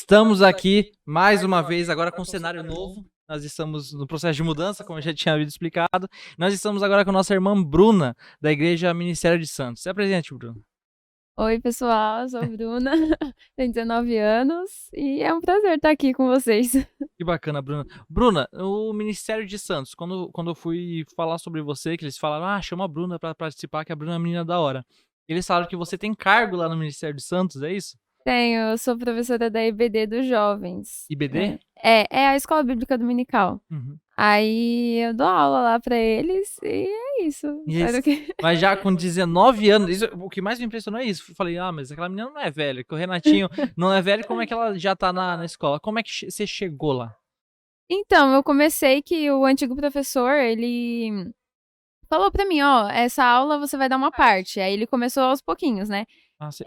Estamos aqui mais uma vez, agora com um cenário novo. Nós estamos no processo de mudança, como eu já tinha havido explicado. Nós estamos agora com a nossa irmã Bruna, da Igreja Ministério de Santos. Se apresente, Bruna. Oi, pessoal, eu sou a Bruna, tenho 19 anos e é um prazer estar aqui com vocês. Que bacana, Bruna. Bruna, o Ministério de Santos, quando eu fui falar sobre você, que eles falaram, chama a Bruna para participar, que a Bruna é uma menina da hora. Eles falaram que você tem cargo lá no Ministério de Santos, é isso? Tenho, eu sou professora da EBD dos jovens, IBD? né? É a Escola Bíblica Dominical. Uhum. Aí eu dou aula lá pra eles e é isso. Espero que... Mas já com 19 anos, o que mais me impressionou é isso. Eu falei, mas aquela menina não é velha, que o Renatinho não é velho, como é que ela já tá na escola? Como é que você chegou lá? Então, eu comecei que o antigo professor, ele falou pra mim, ó, essa aula você vai dar uma parte. Aí ele começou aos pouquinhos, né? Você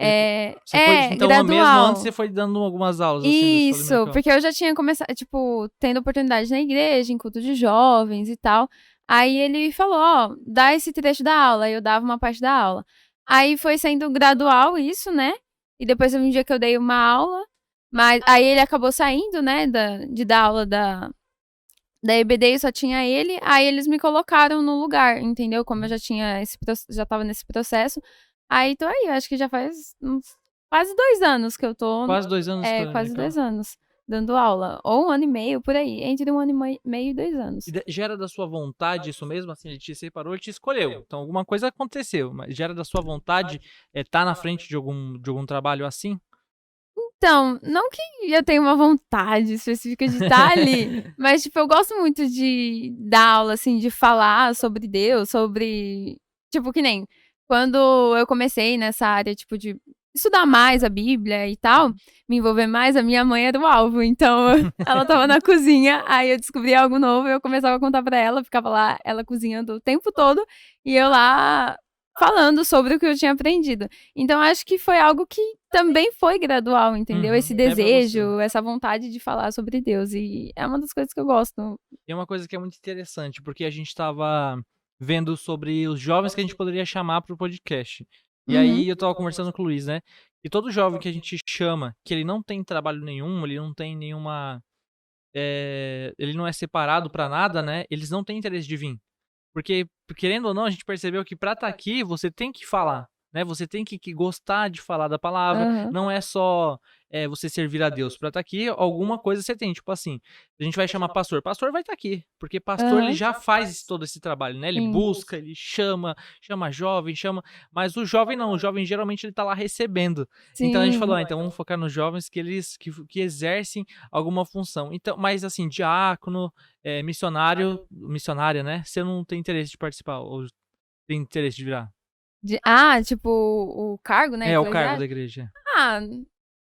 foi, então mesmo antes você Gradual. foi dando algumas aulas assim da escola Isso, dominical? porque eu já tinha começado, tipo, tendo oportunidade na igreja, em culto de jovens e tal. Aí ele falou, ó, dá esse trecho da aula. Aí eu dava uma parte da aula. Aí foi sendo gradual isso, né? E depois teve um dia que eu dei uma aula, mas aí ele acabou saindo, né, de dar aula da EBD e só tinha ele. Aí eles me colocaram no lugar, entendeu? Como eu já tinha já tava nesse processo. Aí tô aí, eu acho que já faz quase 2 anos que eu tô. Quase 2 anos de escola Quase dominical? 2 anos dando aula. Ou 1 ano e meio, por aí. Entre 1 ano e meio e 2 anos. Já era da sua vontade isso mesmo? Assim, ele te separou, ele te escolheu. Então alguma coisa aconteceu, mas já era da sua vontade estar na frente de algum trabalho assim? Então, não que eu tenha uma vontade específica de estar ali, mas, tipo, eu gosto muito de dar aula, assim, de falar sobre Deus, sobre. Tipo, que nem quando eu comecei nessa área, tipo, de estudar mais a Bíblia e tal, me envolver mais, a minha mãe era o alvo. Então, ela tava na cozinha, aí eu descobri algo novo, eu começava a contar pra ela, ficava lá, ela cozinhando o tempo todo, e eu lá falando sobre o que eu tinha aprendido. Então, acho que foi algo que também foi gradual, entendeu? Esse É pra você. desejo, essa vontade de falar sobre Deus. E é uma das coisas que eu gosto. E é uma coisa que é muito interessante, porque a gente estava vendo sobre os jovens que a gente poderia chamar para o podcast. E Uhum. aí eu estava conversando com o Luiz, né? E todo jovem que a gente chama, que ele não tem trabalho nenhum, ele não tem nenhuma. Ele não é separado para nada, né? Eles não têm interesse de vir. Porque, querendo ou não, a gente percebeu que para estar aqui, você tem que falar, né? Você tem que gostar de falar da palavra. Aham. Não é só você servir a Deus. Para estar aqui, alguma coisa você tem. Tipo assim, a gente vai chamar pastor. Pastor vai estar aqui. Porque pastor, ele Aham. já faz todo esse trabalho, né? Ele Sim. busca, ele chama jovem, chama. Mas o jovem não. O jovem geralmente ele tá lá recebendo. Então a gente falou, Sim. então vamos focar nos jovens que exercem alguma função. Então, mas assim, diácono, missionária, né? Você não tem interesse de participar, ou tem interesse de virar? Tipo, o cargo, né, É, o cargo da eclesiástico? igreja. Ah,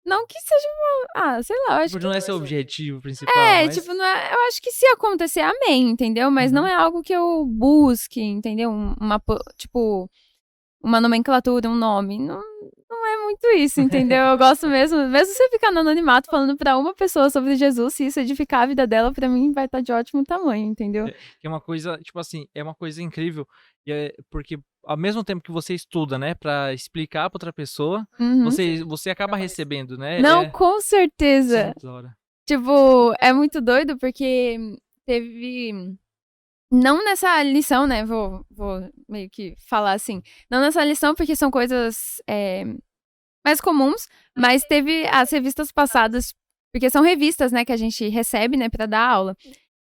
não que seja uma. Sei lá, eu acho Tipo, que. não é seu objetivo principal, mas. Tipo, não é, eu acho que se acontecer, amém, entendeu? Mas não Uhum. é algo que eu busque, entendeu? Tipo, uma nomenclatura, um nome. Não é muito isso, entendeu? Eu gosto mesmo você ficar no anonimato falando pra uma pessoa sobre Jesus, se isso edificar a vida dela, pra mim vai estar de ótimo tamanho, entendeu? Que é uma coisa, tipo assim, é uma coisa incrível. Porque ao mesmo tempo que você estuda, né, pra explicar pra outra pessoa, Uhum. você acaba recebendo, né? Não, com Isso é certeza. muito da hora. Tipo, é muito doido porque teve. Não nessa lição, né? Vou meio que falar assim. Não nessa lição, porque são coisas mais comuns, mas teve as revistas passadas, porque são revistas, né, que a gente recebe, né, pra dar aula.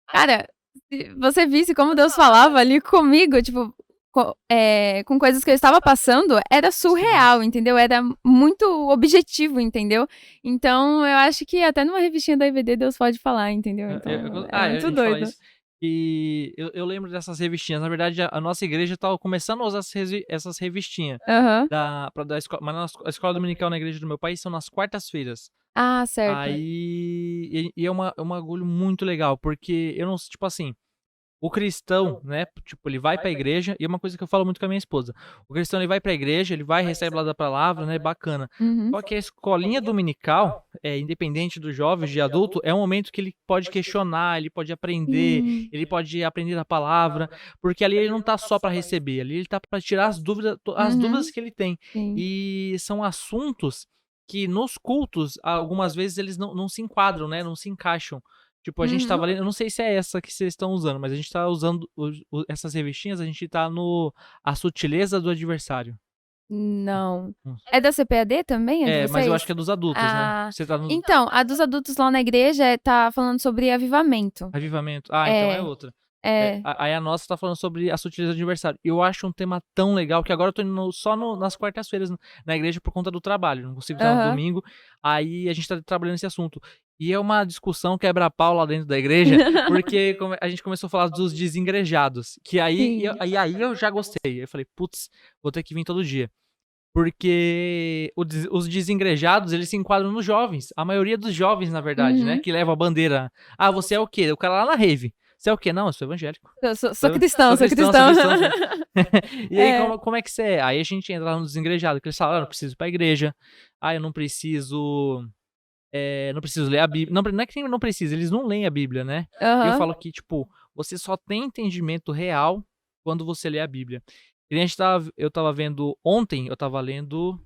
Cara, se você visse como Deus falava ali comigo, tipo, com coisas que eu estava passando, era Sim. surreal, entendeu? Era muito objetivo, entendeu? Então, eu acho que até numa revistinha da IBD Deus pode falar, entendeu? Então, é A muito gente fala doido. isso. E eu lembro dessas revistinhas. Na verdade, a nossa igreja tá começando a usar essas revistinhas. Aham. Pra dar escola. Mas a escola dominical na igreja do meu pai são nas quartas-feiras. Ah, certo. Aí. E é um bagulho muito legal, porque eu não. Tipo assim. O cristão, né, tipo, ele vai pra igreja, e é uma coisa que eu falo muito com a minha esposa. O cristão, ele vai pra igreja, ele vai, recebe lá da palavra, né, bacana. Uhum. Só que a escolinha dominical, independente dos jovens, de adulto, é um momento que ele pode questionar, Sim. ele pode aprender a palavra, porque ali ele não tá só pra receber, ali ele tá pra tirar as dúvidas Uhum. que ele tem. Sim. E são assuntos que nos cultos, algumas vezes eles não se enquadram, né? Não se encaixam. Tipo, a gente Uhum. tava lendo, eu não sei se é essa que vocês estão usando, mas a gente tá usando essas revistinhas, a gente tá no A Sutileza do Adversário. Não. Hum. É da CPAD também, a de Mas eu acho vocês? que é dos adultos, né? Ah, Você tá no então, a dos adultos lá na igreja tá falando sobre avivamento. Avivamento. Ah, então é É, outra. é. Aí a nossa tá falando sobre a sutileza do aniversário. Eu acho um tema tão legal que agora eu tô indo só nas quartas-feiras na igreja por conta do trabalho. Não consigo estar no Aham. domingo. Aí a gente tá trabalhando esse assunto. E é uma discussão quebra-pau lá dentro da igreja, porque a gente começou a falar dos desengrejados. Que aí, Sim. aí eu já gostei. Eu falei, putz, vou ter que vir todo dia. Porque os desengrejados, eles se enquadram nos jovens. A maioria dos jovens, na verdade, né? Uhum. Que leva a bandeira. Ah, você é o quê? O cara lá na rave. Você é o quê? Não, eu sou evangélico. Sou cristão, sou cristão. E aí, É. como é que você é? Aí a gente entra lá no desengrejado, que eles falam, eu não preciso ir pra igreja. Eu não preciso... não preciso ler a Bíblia. Não é que não precisa, eles não leem a Bíblia, né? E eu Aham. falo que, tipo, você só tem entendimento real quando você lê a Bíblia. E eu tava vendo ontem, eu tava lendo...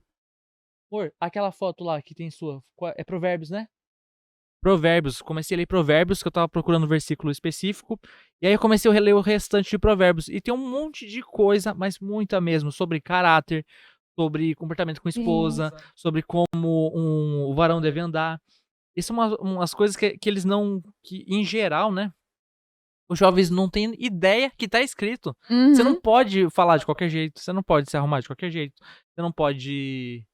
Amor, aquela foto lá que tem sua, é Provérbios, né? Provérbios, comecei a ler Provérbios, que eu tava procurando um versículo específico, e aí eu comecei a reler o restante de Provérbios, e tem um monte de coisa, mas muita mesmo, sobre caráter, sobre comportamento com Sim. esposa, sobre como o varão deve andar. E são umas coisas que eles não, que em geral, né, os jovens não têm ideia que tá escrito. Você não Uhum. pode falar de qualquer jeito, você não pode se arrumar de qualquer jeito, você não pode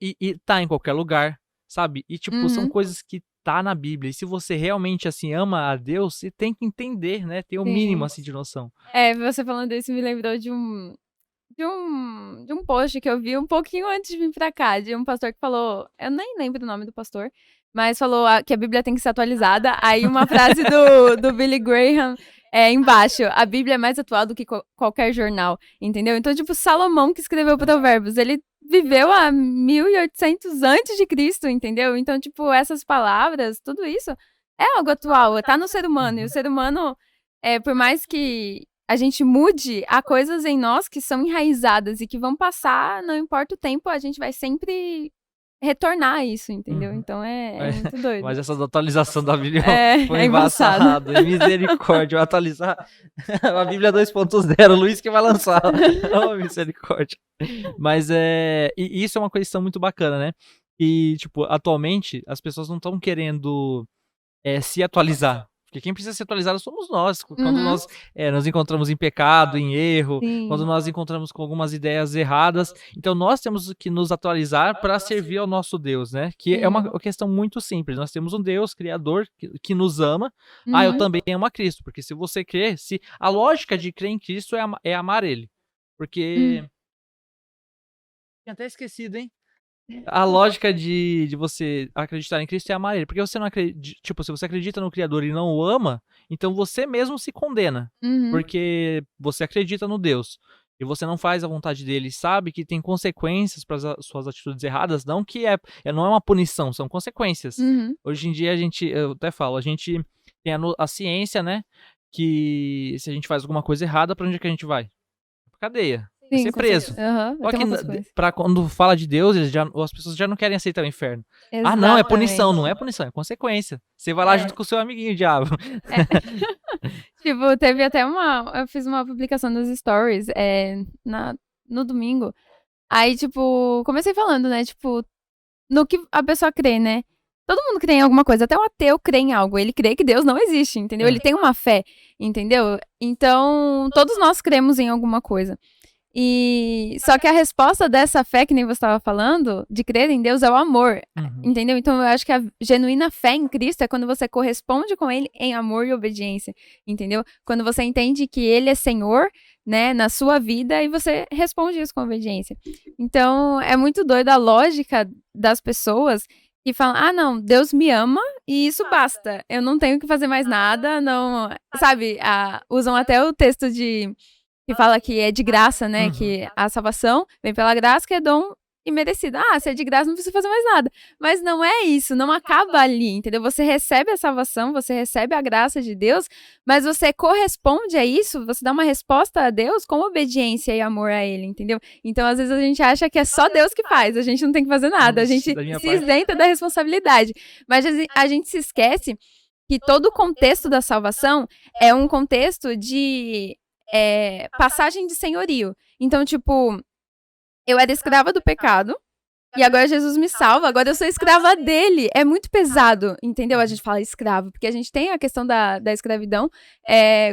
e tá em qualquer lugar, sabe? E, tipo, são Uhum. coisas que tá na Bíblia. E se você realmente, assim, ama a Deus, você tem que entender, né? Ter o mínimo, Sim. assim, de noção. É, você falando isso me lembrou de um post que eu vi um pouquinho antes de vir pra cá, de um pastor que falou, eu nem lembro o nome do pastor, mas falou que a Bíblia tem que ser atualizada. Aí uma frase do Billy Graham embaixo, a Bíblia é mais atual do que qualquer jornal, entendeu? Então, tipo, Salomão que escreveu Provérbios, ele viveu há 1800 antes de Cristo, entendeu? Então, tipo, essas palavras, tudo isso é algo atual, tá no ser humano. E o Uhum. ser humano, por mais que a gente mude, há coisas em nós que são enraizadas e que vão passar, não importa o tempo, a gente vai sempre retornar a isso, entendeu? Uhum. Então é muito doido. Mas essa atualização da Bíblia foi É embaçado. embaçado. Misericórdia. Atualizar a Bíblia 2.0, o Luiz que vai lançar. Oh, misericórdia. Mas e isso é uma questão muito bacana, né? E, tipo, atualmente as pessoas não estão querendo se atualizar. Porque quem precisa ser atualizado somos nós. Quando Uhum. nós nos encontramos em pecado, em erro, quando Sim. nós encontramos com algumas ideias erradas. Então nós temos que nos atualizar para servir ao nosso Deus, né? Que é Sim. uma questão muito simples. Nós temos um Deus criador que nos ama. Eu Uhum. também amo a Cristo. Porque se você crer, a lógica de crer em Cristo é amar Ele. Porque... Hum. Tinha até esquecido, hein? A lógica de você acreditar em Cristo é amar Ele. Porque você não acredita. Tipo, se você acredita no Criador e não o ama, então você mesmo se condena. Uhum. Porque você acredita no Deus. E você não faz a vontade dele, sabe que tem consequências para as suas atitudes erradas, não que não é uma punição, são consequências. Uhum. Hoje em dia eu até falo, a gente tem a ciência, né, que se a gente faz alguma coisa errada, para onde é que a gente vai? Pra cadeia. Vai Sim, ser com preso. certeza. Aham, vai Só ter que uma consequência. quando fala de Deus, as pessoas já não querem aceitar o inferno. Não, é punição. Exatamente. Não é punição, é consequência. Você vai lá junto com o seu amiguinho, o diabo. É. Tipo, teve até eu fiz uma publicação nos stories no domingo. Aí, tipo, comecei falando, né, tipo, no que a pessoa crê, né? Todo mundo crê em alguma coisa, até o ateu crê em algo. Ele crê que Deus não existe, entendeu? Ele tem uma fé, entendeu? Então, todos nós cremos em alguma coisa. E só que a resposta dessa fé, que nem você estava falando, de crer em Deus, é o amor, Uhum. entendeu? Então eu acho que a genuína fé em Cristo é quando você corresponde com Ele em amor e obediência, entendeu? Quando você entende que Ele é Senhor, né, na sua vida e você responde isso com obediência. Então é muito doido a lógica das pessoas que falam, não, Deus me ama e isso basta, eu não tenho que fazer mais nada, não, sabe? Usam até o texto que fala que é de graça, né? Uhum. Que a salvação vem pela graça, que é dom imerecida. Se é de graça, não precisa fazer mais nada. Mas não é isso, não acaba ali, entendeu? Você recebe a salvação, você recebe a graça de Deus, mas você corresponde a isso, você dá uma resposta a Deus com obediência e amor a Ele, entendeu? Então, às vezes, a gente acha que é só Deus que faz, a gente não tem que fazer nada, a gente se isenta da responsabilidade. Mas a gente se esquece que todo o contexto da salvação é um contexto de passagem de senhorio. Então, tipo, eu era escrava do pecado, e agora Jesus me salva, agora eu sou escrava dele. É muito pesado, entendeu? A gente fala escravo, porque a gente tem a questão da escravidão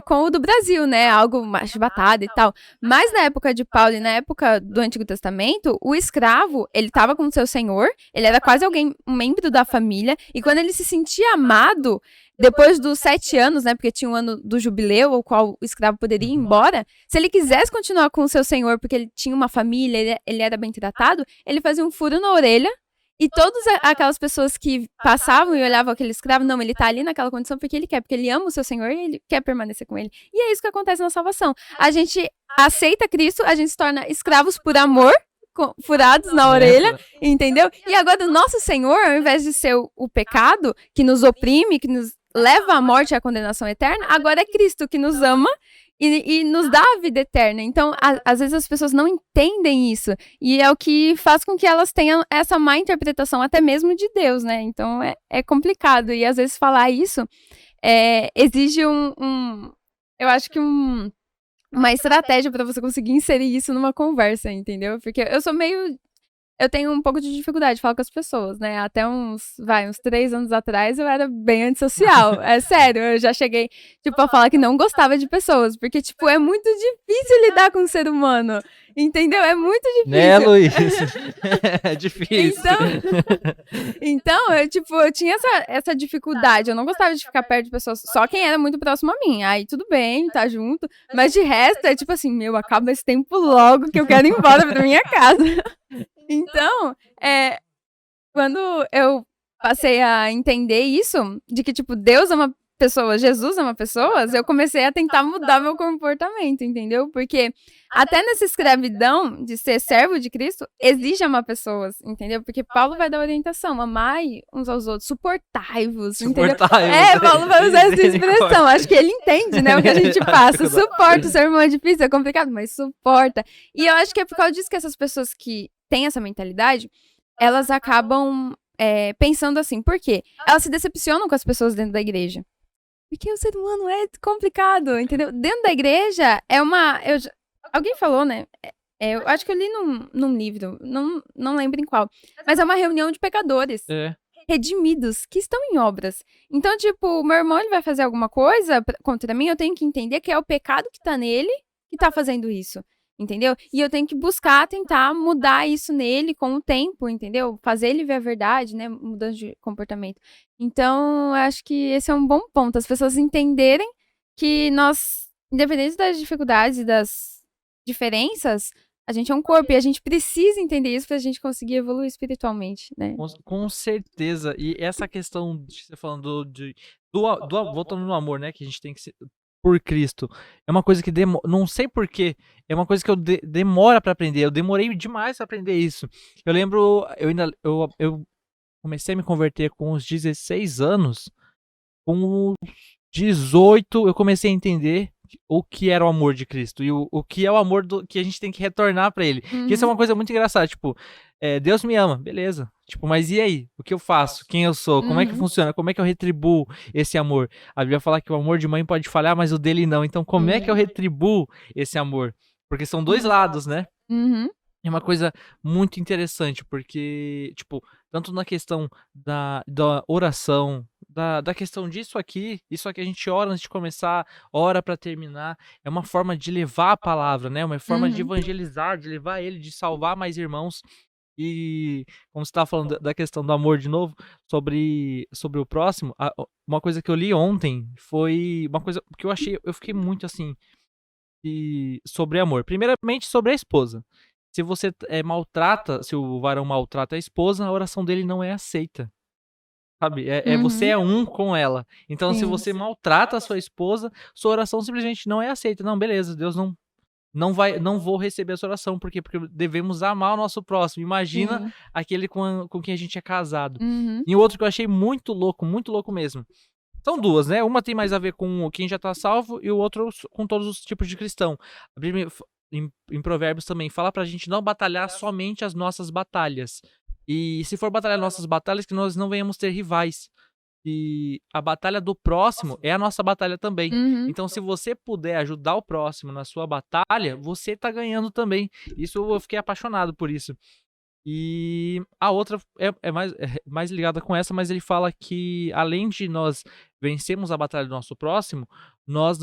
com o do Brasil, né? Algo mais chibatado e tal. Mas na época de Paulo e na época do Antigo Testamento, o escravo, ele estava com o seu senhor, ele era quase um membro da família, e quando ele se sentia amado, depois dos 7 anos, né, porque tinha um ano do jubileu, ao qual o escravo poderia ir embora, se ele quisesse continuar com o seu senhor, porque ele tinha uma família, ele era bem tratado, ele fazia um furo na orelha, e todas aquelas pessoas que passavam e olhavam aquele escravo, não, ele tá ali naquela condição porque ele ama o seu senhor e ele quer permanecer com ele. E é isso que acontece na salvação. A gente aceita Cristo, a gente se torna escravos por amor, furados na orelha, entendeu? E agora o nosso Senhor, ao invés de ser o pecado que nos oprime, que nos leva à morte e à condenação eterna, agora é Cristo que nos ama e nos dá a vida eterna. Então, às vezes as pessoas não entendem isso, e é o que faz com que elas tenham essa má interpretação até mesmo de Deus, né? Então, é complicado, e às vezes falar isso exige eu acho que uma estratégia para você conseguir inserir isso numa conversa, entendeu? Porque eu tenho um pouco de dificuldade de falar com as pessoas, né? Até uns 3 anos atrás eu era bem antissocial. É sério, eu já cheguei, tipo, a falar que não gostava de pessoas. Porque, tipo, é muito difícil lidar com um ser humano. Entendeu? É muito difícil. Né, Luiz? É difícil. Então eu tinha essa dificuldade. Eu não gostava de ficar perto de pessoas, só quem era muito próximo a mim. Aí tudo bem, tá junto. Mas de resto, é tipo assim, acaba esse tempo logo que eu quero ir embora pra minha casa. Então, quando eu passei a entender isso, de que, tipo, Deus ama pessoas, Jesus ama pessoas, eu comecei a tentar mudar meu comportamento, entendeu? Porque até nessa escravidão de ser servo de Cristo, exige amar pessoas, entendeu? Porque Paulo vai dar orientação, amai uns aos outros, suportai-vos, entendeu? Paulo vai usar essa expressão, acho que ele entende, né, o que a gente passa. Suporta, o seu irmão é difícil, é complicado, mas suporta. E eu acho que é por causa disso que essas pessoas que têm essa mentalidade, elas acabam pensando assim, por quê? Elas se decepcionam com as pessoas dentro da igreja. Porque o ser humano é complicado, entendeu? Dentro da igreja alguém falou, né? Eu acho que eu li num livro, não lembro em qual. Mas é uma reunião de pecadores redimidos que estão em obras. Então, tipo, o meu irmão ele vai fazer alguma coisa contra mim, eu tenho que entender que é o pecado que tá nele que tá fazendo isso. Entendeu? E eu tenho que tentar mudar isso nele com o tempo, entendeu? Fazer ele ver a verdade, né? Mudança de comportamento. Então, eu acho que esse é um bom ponto. As pessoas entenderem que nós, independente das dificuldades e das diferenças, a gente é um corpo e a gente precisa entender isso pra gente conseguir evoluir espiritualmente, né? Com certeza. E essa questão de você falando voltando no amor, né? Que a gente tem que ser por Cristo. É uma coisa que não sei porquê, é uma coisa que eu demora pra aprender. Eu demorei demais pra aprender isso. Eu lembro, eu comecei a me converter com uns 16 anos. Com 18 eu comecei a entender o que era o amor de Cristo e o que é o amor que a gente tem que retornar pra ele. Que isso é uma coisa muito engraçada, tipo, Deus me ama, beleza. Tipo, mas e aí? O que eu faço? Quem eu sou? Como é que funciona? Como é que eu retribuo esse amor? A Bíblia fala que o amor de mãe pode falhar, mas o dele não. Então, como é que eu retribuo esse amor? Porque são dois lados, né? É uma coisa muito interessante, porque, tipo, tanto na questão da oração, da questão disso aqui a gente ora antes de começar, ora pra terminar, é uma forma de levar a palavra, né? Uma forma de evangelizar, de levar ele, de salvar mais irmãos. E, como você estava falando da questão do amor de novo, sobre o próximo, uma coisa que eu li ontem foi uma coisa que eu fiquei muito assim, sobre amor. Primeiramente, sobre a esposa. Se você se o varão maltrata a esposa, a oração dele não é aceita. Sabe? Você é um com ela. Então, se você maltrata a sua esposa, sua oração simplesmente não é aceita. Não, beleza, Deus não não vou receber essa oração. Por quê? Porque devemos amar o nosso próximo. Imagina Sim. aquele com quem a gente é casado. Uhum. E o outro que eu achei muito louco mesmo. São duas, né? Uma tem mais a ver com quem já tá salvo e o outro com todos os tipos de cristão. A Bíblia, em Provérbios também, fala pra gente não batalhar somente as nossas batalhas. E se for batalhar nossas batalhas, que nós não venhamos ter rivais. E a batalha do próximo é a nossa batalha também. Uhum. Então, se você puder ajudar o próximo na sua batalha, você tá ganhando também. Isso eu fiquei apaixonado por isso. E a outra é mais ligada com essa, mas ele fala que além de nós vencermos a batalha do nosso próximo, nós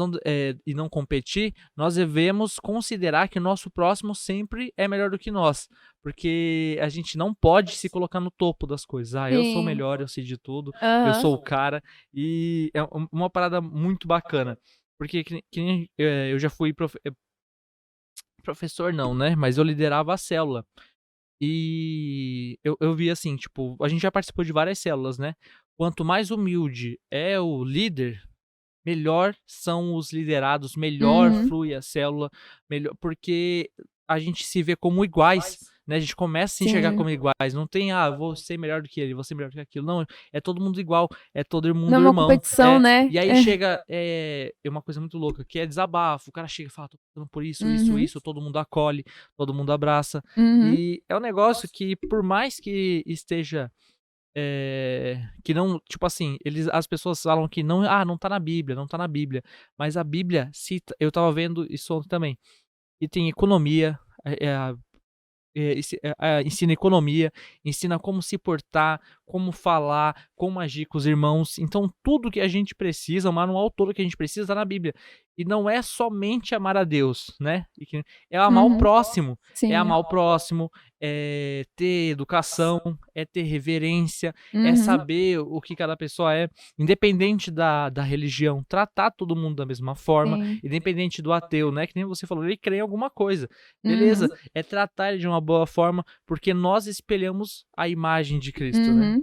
e não competir, nós devemos considerar que o nosso próximo sempre é melhor do que nós. Porque a gente não pode se colocar no topo das coisas. Ah, eu sou o Sim. melhor, eu sei de tudo, eu Aham. sou o cara. E é uma parada muito bacana. Porque eu já fui professor não, né? Mas eu liderava a célula. E eu vi assim, tipo, a gente já participou de várias células, né? Quanto mais humilde é o líder, melhor são os liderados, melhor Uhum. flui a célula, melhor, porque a gente se vê como iguais, né? A gente começa a se enxergar Sim. como iguais. Não tem, vou ser melhor do que ele, vou ser melhor do que aquilo. Não, é todo mundo igual, é todo Não é mundo uma irmão. competição, né? E aí É. chega, é uma coisa muito louca, que é desabafo. O cara chega e fala, tô passando por Uhum. isso, todo mundo acolhe, todo mundo abraça. Uhum. E é um negócio que, por mais que esteja que não, tipo assim, as pessoas falam que não, não tá na Bíblia, não tá na Bíblia, mas a Bíblia cita, eu tava vendo isso ontem também, e tem economia, ensina economia, ensina como se portar, como falar, como agir com os irmãos. Então, tudo que a gente precisa, o manual todo que a gente precisa está na Bíblia. E não é somente amar a Deus, né? É amar o Uhum. próximo. É Sim. amar o próximo, é ter educação, é ter reverência, é Uhum. saber o que cada pessoa é, independente da religião, tratar todo mundo da mesma forma, Sim. independente do ateu, né? Que nem você falou, ele crê em alguma coisa. Beleza, Uhum. é tratar ele de uma boa forma, porque nós espelhamos a imagem de Cristo, né? Uhum.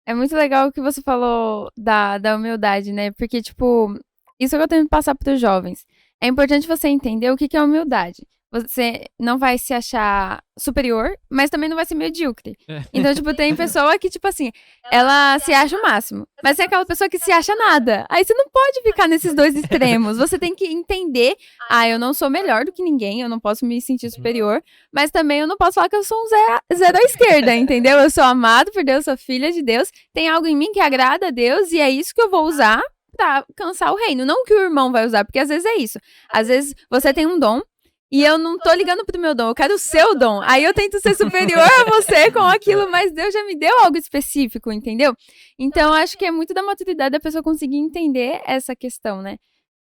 É muito legal o que você falou da humildade, né? Porque, tipo, isso que eu tenho que passar para os jovens. É importante você entender o que é humildade. Você não vai se achar superior, mas também não vai ser medíocre. É. Então, tipo, tem pessoa que, tipo assim, ela se acha o máximo. Mas tem aquela pessoa que se acha nada. Aí você não pode ficar nesses dois extremos. Você tem que entender, eu não sou melhor do que ninguém, eu não posso me sentir superior, mas também eu não posso falar que eu sou um zero à esquerda, entendeu? Eu sou amado por Deus, sou filha de Deus, tem algo em mim que agrada a Deus e é isso que eu vou usar pra alcançar o reino. Não o que o irmão vai usar, porque às vezes é isso. Às vezes você tem um dom, e eu não tô ligando pro meu dom, eu quero o seu dom. Aí eu tento ser superior a você com aquilo, mas Deus já me deu algo específico, entendeu? Então, acho que é muito da maturidade da pessoa conseguir entender essa questão, né?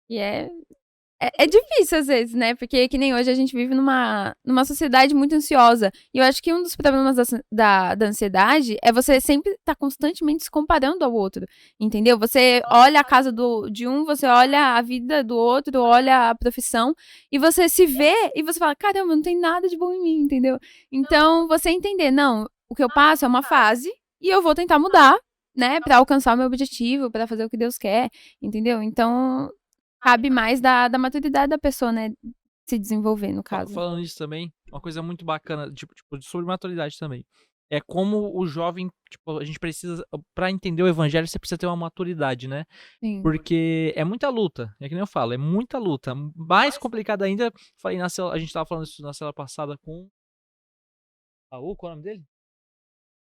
E é difícil às vezes, né? Porque que nem hoje a gente vive numa sociedade muito ansiosa. E eu acho que um dos problemas da ansiedade é você sempre estar constantemente se comparando ao outro. Entendeu? Você olha a casa de um, você olha a vida do outro, olha a profissão, e você se vê e você fala, caramba, não tem nada de bom em mim, entendeu? Então, você entender, não, o que eu passo é uma fase e eu vou tentar mudar, né? Pra alcançar o meu objetivo, pra fazer o que Deus quer, entendeu? Então, cabe mais da maturidade da pessoa, né, se desenvolver, no caso. Falando nisso também, uma coisa muito bacana, tipo, sobre maturidade também. É como o jovem, tipo, a gente precisa, pra entender o evangelho, você precisa ter uma maturidade, né? Sim. Porque é muita luta, é que nem eu falo, é muita luta. Mais complicado ainda, falei a gente tava falando isso na cela passada com Raul, qual é o nome dele?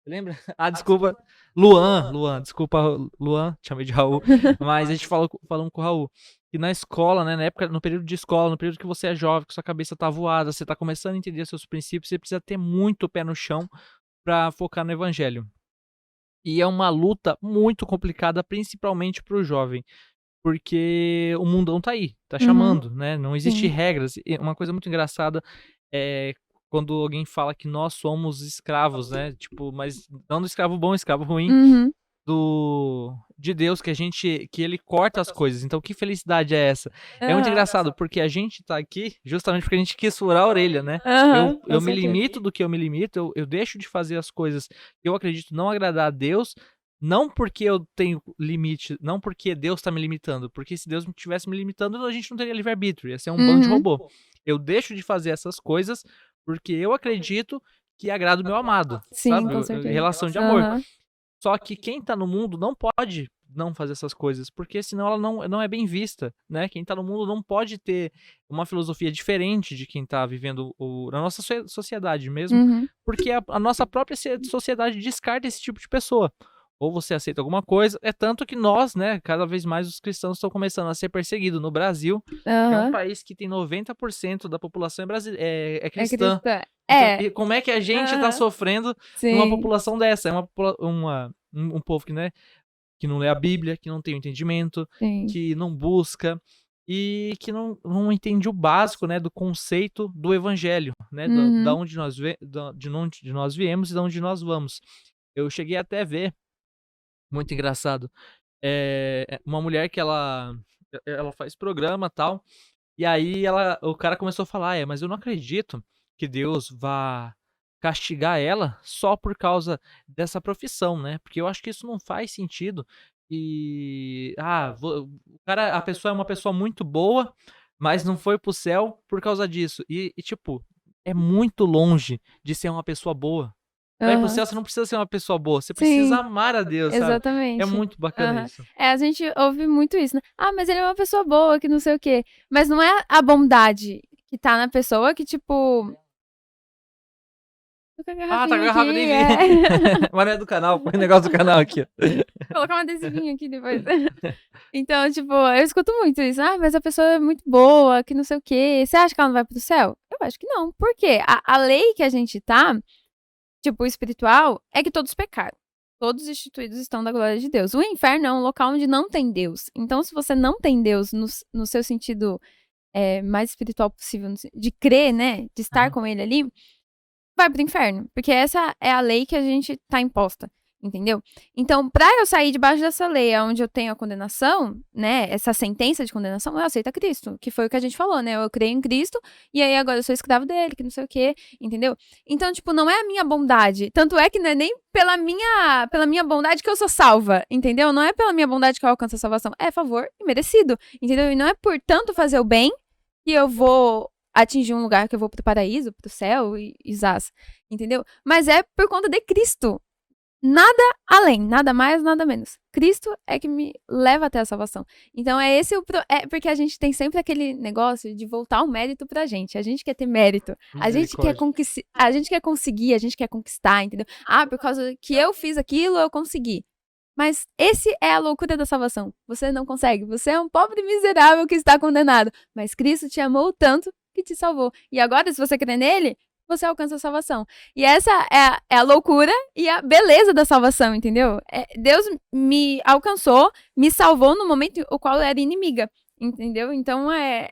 Lembra? Desculpa. Luan, desculpa, Luan, te chamei de Raul. Mas a gente falando com o Raul. Que na escola, né, na época, no período de escola, no período que você é jovem, que sua cabeça tá voada, você tá começando a entender seus princípios, você precisa ter muito pé no chão pra focar no evangelho. E é uma luta muito complicada, principalmente pro jovem. Porque o mundão tá aí, tá Uhum. chamando, né? Não existe Sim. regras. E uma coisa muito engraçada é quando alguém fala que nós somos escravos, né? Tipo, mas não do escravo bom, escravo ruim, Uhum. de Deus, que ele corta as coisas. Então, que felicidade é essa? É muito Aham. engraçado, porque a gente tá aqui justamente porque a gente quis furar a orelha, né? Aham, com Eu me certeza. limito do que eu me limito, eu deixo de fazer as coisas que eu acredito não agradar a Deus, não porque eu tenho limite, não porque Deus tá me limitando, porque se Deus tivesse me limitando, a gente não teria livre-arbítrio, ia ser um bando de Uhum. robô. Eu deixo de fazer essas coisas porque eu acredito que agrada o meu amado, Sim, sabe? com certeza. Relação de amor. Aham. Só que quem tá no mundo não pode não fazer essas coisas, porque senão ela não é bem vista, né? Quem tá no mundo não pode ter uma filosofia diferente de quem tá vivendo na nossa sociedade mesmo, Uhum. porque a nossa própria sociedade descarta esse tipo de pessoa. Ou você aceita alguma coisa, é tanto que nós, né, cada vez mais os cristãos estão começando a ser perseguidos. No Brasil, que é um Aham. país que tem 90% da população é É cristã. cristã. Então, É. e como é que a gente tá Aham. sofrendo numa Sim. população dessa? É um povo que, né, que não lê a Bíblia, que não tem o entendimento, Sim. que não busca e que não entende o básico, né, do conceito do evangelho, né, da Uhum. onde de onde nós viemos e da onde nós vamos. Eu cheguei até a ver, muito engraçado, uma mulher que ela faz programa, tal, e aí o cara começou a falar: mas eu não acredito que Deus vá castigar ela só por causa dessa profissão, né, porque eu acho que isso não faz sentido e, a pessoa é uma pessoa muito boa, mas não foi para o céu por causa disso. E tipo, é muito longe de ser uma pessoa boa. Pra ir para o Aham. céu você não precisa ser uma pessoa boa, você precisa Sim, amar a Deus, sabe. É exatamente. muito bacana Aham. isso. É, a gente ouve muito isso, né: "Ah, mas ele é uma pessoa boa, que não sei o quê". Mas não é a bondade que tá na pessoa que, tipo tô com a Ah, tá com a garrafinha garrafa, eu nem aqui, vi. é. Mas não é do canal, põe o negócio do canal aqui, ó. Colocar um adesivinho aqui depois. Então, tipo, eu escuto muito isso: "Ah, mas a pessoa é muito boa, que não sei o quê. Você acha que ela não vai para o céu?". Eu acho que não. Por quê? A lei que a gente tá, tipo, espiritual, é que todos pecaram. Todos instituídos estão da glória de Deus. O inferno é um local onde não tem Deus. Então, se você não tem Deus no seu sentido, mais espiritual possível, de crer, né, de estar Uhum. com ele ali, vai pro inferno, porque essa é a lei que a gente tá imposta, entendeu? Então, pra eu sair debaixo dessa lei, aonde eu tenho a condenação, né, essa sentença de condenação, eu aceito a Cristo, que foi o que a gente falou, né? Eu creio em Cristo e aí agora eu sou escravo dele, que não sei o quê, entendeu? Então, tipo, não é a minha bondade, tanto é que não é nem pela minha bondade que eu sou salva, entendeu? Não é pela minha bondade que eu alcanço a salvação, é favor e merecido, entendeu? E não é por tanto fazer o bem que eu vou atingir um lugar que eu vou pro paraíso, pro céu e zás, entendeu? Mas é por conta de Cristo. Nada além, nada mais, nada menos. Cristo é que me leva até a salvação. Então é esse é porque a gente tem sempre aquele negócio de voltar o mérito pra gente. A gente quer ter mérito. A gente quer a gente quer conseguir, a gente quer conquistar, entendeu? Ah, por causa que eu fiz aquilo, eu consegui. Mas esse é a loucura da salvação. Você não consegue. Você é um pobre miserável que está condenado. Mas Cristo te amou tanto que te salvou. E agora, se você crê nele, você alcança a salvação. E essa é a loucura e a beleza da salvação, entendeu? Deus me alcançou, me salvou no momento o qual eu era inimiga, entendeu? Então é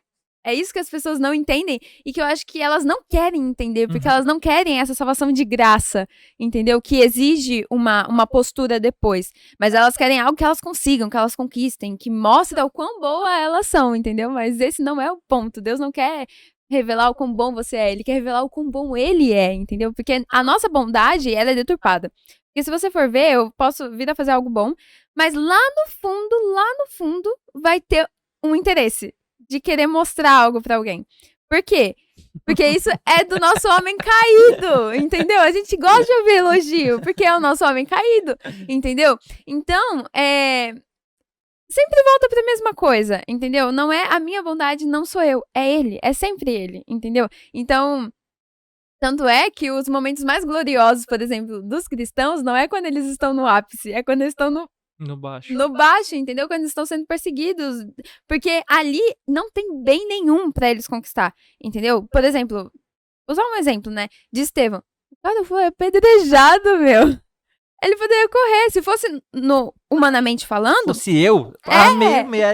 isso que as pessoas não entendem e que eu acho que elas não querem entender, porque elas não querem essa salvação de graça, entendeu? Que exige uma postura depois. Mas elas querem algo que elas consigam, que elas conquistem, que mostre o quão boa elas são, entendeu? Mas esse não é o ponto. Deus não quer revelar o quão bom você é, ele quer revelar o quão bom ele é, entendeu? Porque a nossa bondade, ela é deturpada. Porque se você for ver, eu posso vir a fazer algo bom, mas lá no fundo, vai ter um interesse de querer mostrar algo pra alguém. Por quê? Porque isso é do nosso homem caído, entendeu? A gente gosta de ouvir elogio, porque é o nosso homem caído, entendeu? Então, sempre volta pra mesma coisa, entendeu? Não é a minha bondade, não sou eu, é ele, é sempre ele, entendeu? Então, tanto é que os momentos mais gloriosos, por exemplo, dos cristãos, não é quando eles estão no ápice, é quando eles estão No baixo. no baixo, entendeu? Quando eles estão sendo perseguidos. Porque ali não tem bem nenhum pra eles conquistar, entendeu? Por exemplo, vou usar um exemplo, né? De Estevão. O cara foi apedrejado, meu. Ele poderia correr. Se fosse humanamente falando. Se fosse eu,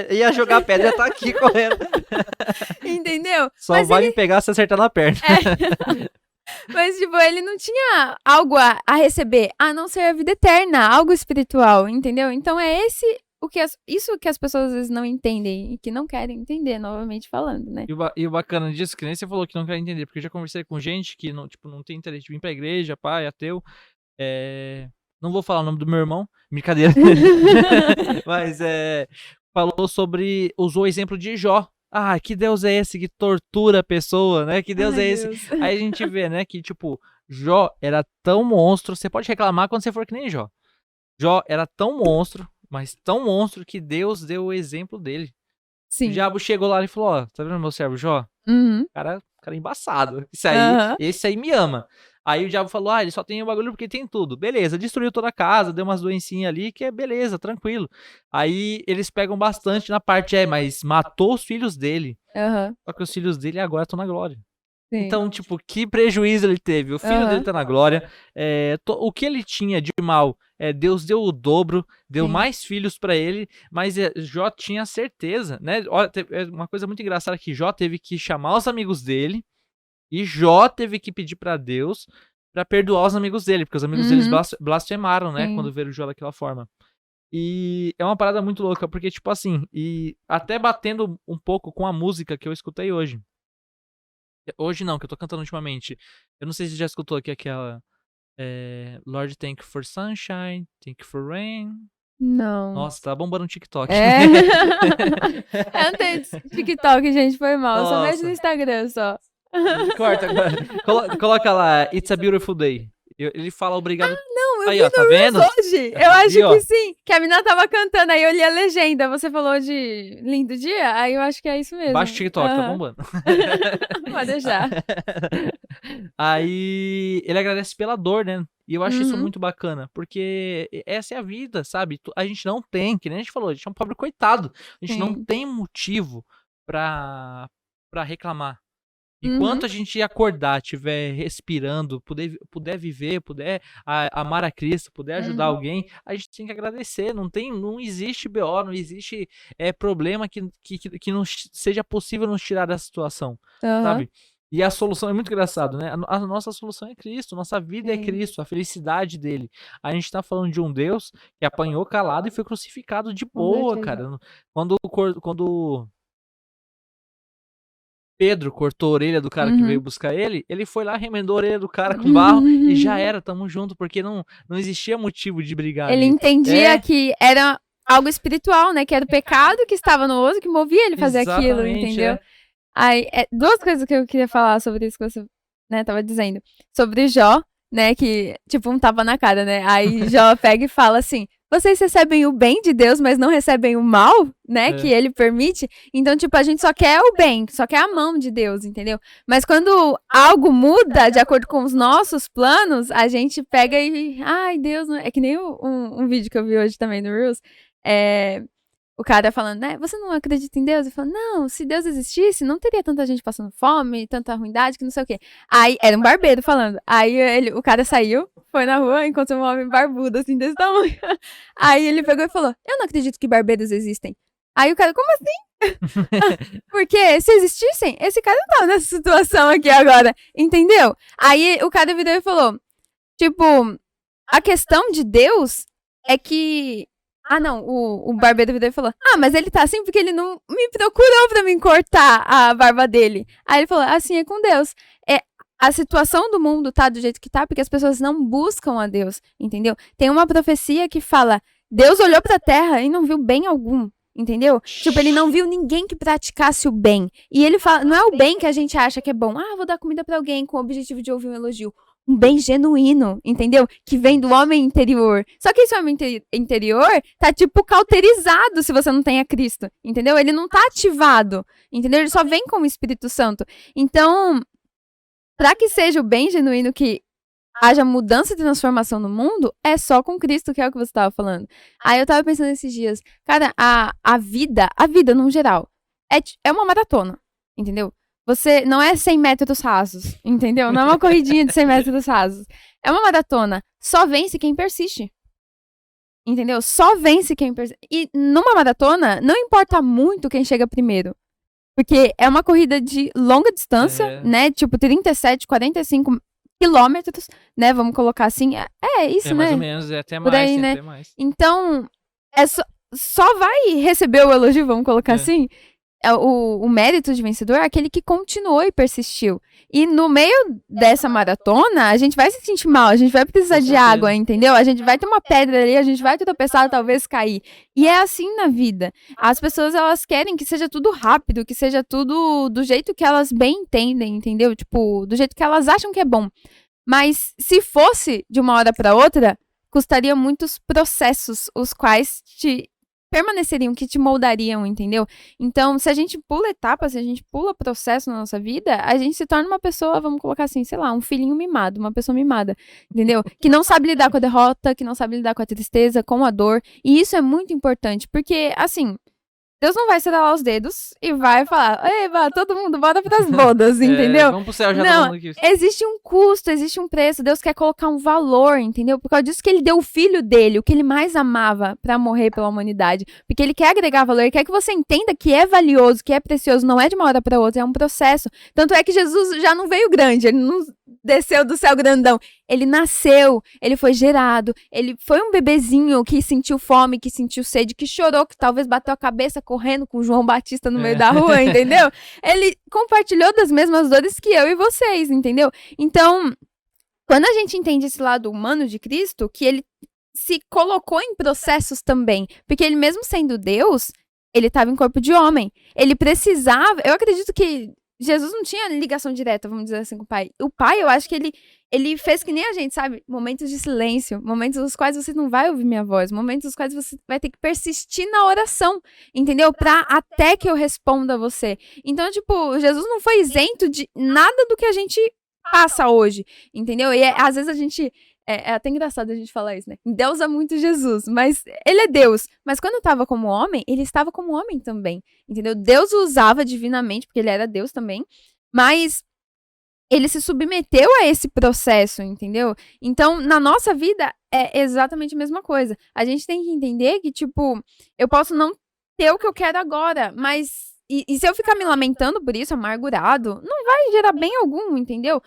ia jogar pedra e ia estar aqui correndo. Entendeu? Só mas vai ele... me pegar se acertar na perna. Mas, tipo, ele não tinha algo a receber, a não ser a vida eterna, algo espiritual, entendeu? Então é isso que as pessoas às vezes não entendem e que não querem entender, novamente falando, né? E o bacana disso, que nem você falou que não quer entender, porque eu já conversei com gente que não, tipo, não tem interesse de vir pra igreja, pai, ateu. Não vou falar o nome do meu irmão, brincadeira. Mas usou o exemplo de Jó, Ah, que Deus é esse que tortura a pessoa, né? Que Deus Ai, é esse? Deus. Aí a gente vê, né, que tipo, Jó era tão monstro, você pode reclamar quando você for que nem Jó. Jó era tão monstro, mas tão monstro que Deus deu o exemplo dele. O Sim. diabo chegou lá e falou, ó, tá vendo meu servo Jó? Uhum. Cara embaçado. Aham. Esse aí me ama. Aí o diabo falou, ele só tem o bagulho porque tem tudo. Beleza, destruiu toda a casa, deu umas doencinhas ali, que é beleza, tranquilo. Aí eles pegam bastante na parte, mas matou os filhos dele. Aham. Só que os filhos dele agora estão na glória. Sim. Então, tipo, que prejuízo ele teve. O filho dele tá na glória. O que ele tinha de mal, Deus deu o dobro, deu Sim. mais filhos pra ele, mas Jó tinha certeza, né? Olha, uma coisa muito engraçada que Jó teve que chamar os amigos dele e Jó teve que pedir pra Deus pra perdoar os amigos dele, porque os amigos deles blasfemaram, né? Sim. Quando viram Jó daquela forma. E é uma parada muito louca, porque, tipo assim, e até batendo um pouco com a música que eu escutei hoje. Hoje não, que eu tô cantando ultimamente. Eu não sei se você já escutou aqui aquela. Lord, thank you for sunshine, thank you for rain. Não. Nossa, tá bombando no TikTok. Eu não tenho TikTok, gente, foi mal. Eu só vejo Nossa. no Instagram só. Corta agora. Coloca lá, It's a Beautiful Day. Ele fala obrigado. Não, eu Aí, vi ó, tá no Reels vendo? hoje. Eu acho Viu, ó? que sim. Que a menina tava cantando, aí eu li a legenda. Você falou de lindo dia? Aí eu acho que é isso mesmo. Baixa o TikTok, tá Aham. bombando. Pode deixar. Aí ele agradece pela dor, né? E eu acho isso Uhum. muito bacana, porque essa é a vida, sabe? A gente não tem, que nem a gente falou, a gente é um pobre coitado. A gente não Sim. tem motivo pra reclamar. Uhum. Enquanto a gente acordar, estiver respirando, puder viver, puder amar a Cristo, puder ajudar Uhum. alguém, a gente tem que agradecer. Não existe BO, não existe problema que não seja possível nos tirar dessa situação, Aham. sabe? E a solução é muito engraçado, né? A nossa solução é Cristo, nossa vida é Sim. Cristo, a felicidade dele. A gente tá falando de um Deus que apanhou calado e foi crucificado de Com boa, certeza. cara. Quando Pedro cortou a orelha do cara que veio Uhum. buscar ele foi lá, remendou a orelha do cara com barro e já era, tamo junto, porque não existia motivo de brigar Ele ali. entendia que era algo espiritual, né? Que era o pecado que estava no osso que movia ele fazer aquilo, Exatamente, entendeu? Aí, duas coisas que eu queria falar sobre isso que você, né, tava dizendo. Sobre Jó, né, que, tipo, um tapa na cara, né? Aí Jó pega e fala assim, vocês recebem o bem de Deus, mas não recebem o mal, né, que ele permite. Então, tipo, a gente só quer o bem, só quer a mão de Deus, entendeu? Mas quando algo muda de acordo com os nossos planos, a gente pega e, ai, Deus, não... é que nem um vídeo que eu vi hoje também no Reels, o cara falando, né, você não acredita em Deus? Eu falo, não, se Deus existisse, não teria tanta gente passando fome, tanta ruindade, que não sei o quê. Aí, era um barbeiro falando. Aí o cara saiu, foi na rua, encontrou um homem barbudo, assim, desse tamanho. Aí ele pegou e falou, eu não acredito que barbeiros existem. Aí o cara, como assim? Porque se existissem, esse cara não tava nessa situação aqui agora, entendeu? Aí o cara virou e falou, tipo, a questão de Deus é que... Ah, não, o barbeiro virou e falou, mas ele tá assim porque ele não me procurou pra me cortar a barba dele. Aí ele falou, assim é com Deus. A situação do mundo tá do jeito que tá porque as pessoas não buscam a Deus, entendeu? Tem uma profecia que fala, Deus olhou pra terra e não viu bem algum, entendeu? Tipo, ele não viu ninguém que praticasse o bem. E ele fala, não é o bem que a gente acha que é bom. Vou dar comida pra alguém com o objetivo de ouvir um elogio. Um bem genuíno, entendeu? Que vem do homem interior. Só que esse homem interior tá, tipo, cauterizado se você não tem a Cristo, entendeu? Ele não tá ativado, entendeu? Ele só vem com o Espírito Santo. Então, pra que seja o bem genuíno, que haja mudança e transformação no mundo, é só com Cristo, que é o que você tava falando. Aí eu tava pensando esses dias, cara, a vida no geral, é uma maratona, entendeu? Você não é 100 metros rasos, entendeu? Não é uma corridinha de 100 metros rasos. É uma maratona. Só vence quem persiste. Entendeu? Só vence quem persiste. E numa maratona, não importa muito quem chega primeiro. Porque é uma corrida de longa distância, né? Tipo, 37, 45 quilômetros, né? Vamos colocar assim. É isso, né? Mais ou menos, até mais, por aí, né? Até mais. Então, só vai receber o elogio, vamos colocar assim, o mérito de vencedor é aquele que continuou e persistiu. E no meio dessa maratona, a gente vai se sentir mal, a gente vai precisar de água, entendeu? A gente vai ter uma pedra ali, a gente vai tropeçar, talvez cair. E é assim na vida. As pessoas, elas querem que seja tudo rápido, que seja tudo do jeito que elas bem entendem, entendeu? Tipo, do jeito que elas acham que é bom. Mas se fosse de uma hora para outra, custaria muitos processos, os quais permaneceriam, que te moldariam, entendeu? Então, se a gente pula etapas, se a gente pula processo na nossa vida, a gente se torna uma pessoa, vamos colocar assim, sei lá, um filhinho mimado, uma pessoa mimada, entendeu? Que não sabe lidar com a derrota, que não sabe lidar com a tristeza, com a dor. E isso é muito importante, porque, assim, Deus não vai estalar os dedos e vai falar, eba, todo mundo, bora pras bodas, entendeu? Vamos pro céu, já Não, tá aqui. existe um custo, existe um preço, Deus quer colocar um valor, entendeu? Por causa disso que ele deu o filho dele, o que ele mais amava, pra morrer pela humanidade. Porque ele quer agregar valor, ele quer que você entenda que é valioso, que é precioso, não é de uma hora pra outra, é um processo. Tanto é que Jesus já não veio grande, ele não desceu do céu grandão. Ele nasceu, ele foi gerado, ele foi um bebezinho que sentiu fome, que sentiu sede, que chorou, que talvez bateu a cabeça correndo com João Batista no meio da rua, entendeu? Ele compartilhou das mesmas dores que eu e vocês, entendeu? Então, quando a gente entende esse lado humano de Cristo, que ele se colocou em processos também, porque ele mesmo sendo Deus, ele estava em corpo de homem. Ele precisava, eu acredito que Jesus não tinha ligação direta, vamos dizer assim, com o pai. O pai, eu acho que ele fez que nem a gente, sabe? Momentos de silêncio, momentos nos quais você não vai ouvir minha voz, momentos nos quais você vai ter que persistir na oração, entendeu? Pra até que eu responda a você. Então, tipo, Jesus não foi isento de nada do que a gente passa hoje, entendeu? E às vezes a gente... É até engraçado a gente falar isso, né? Deus é muito Jesus, mas ele é Deus. Mas quando estava como homem, ele estava como homem também, entendeu? Deus o usava divinamente, porque ele era Deus também, mas ele se submeteu a esse processo, entendeu? Então, na nossa vida, é exatamente a mesma coisa. A gente tem que entender que, tipo, eu posso não ter o que eu quero agora, mas... E se eu ficar me lamentando por isso, amargurado, não vai gerar bem algum, entendeu?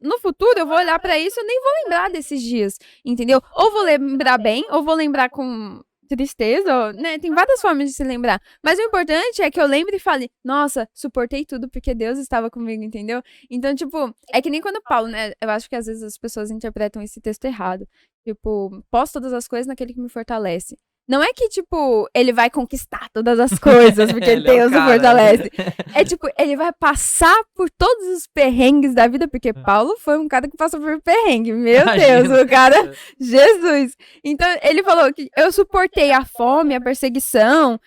No futuro eu vou olhar pra isso e eu nem vou lembrar desses dias, entendeu? Ou vou lembrar bem, ou vou lembrar com tristeza, né? Tem várias formas de se lembrar. Mas o importante é que eu lembre e fale, nossa, suportei tudo porque Deus estava comigo, entendeu? Então, tipo, é que nem quando Paulo, né? Eu acho que às vezes as pessoas interpretam esse texto errado. Tipo, posso todas as coisas naquele que me fortalece. Não é que, tipo, ele vai conquistar todas as coisas, porque Deus o fortalece. É tipo, ele vai passar por todos os perrengues da vida, porque Paulo foi um cara que passou por perrengue. Meu Deus, o cara... Jesus! Então, ele falou que eu suportei a fome, a perseguição,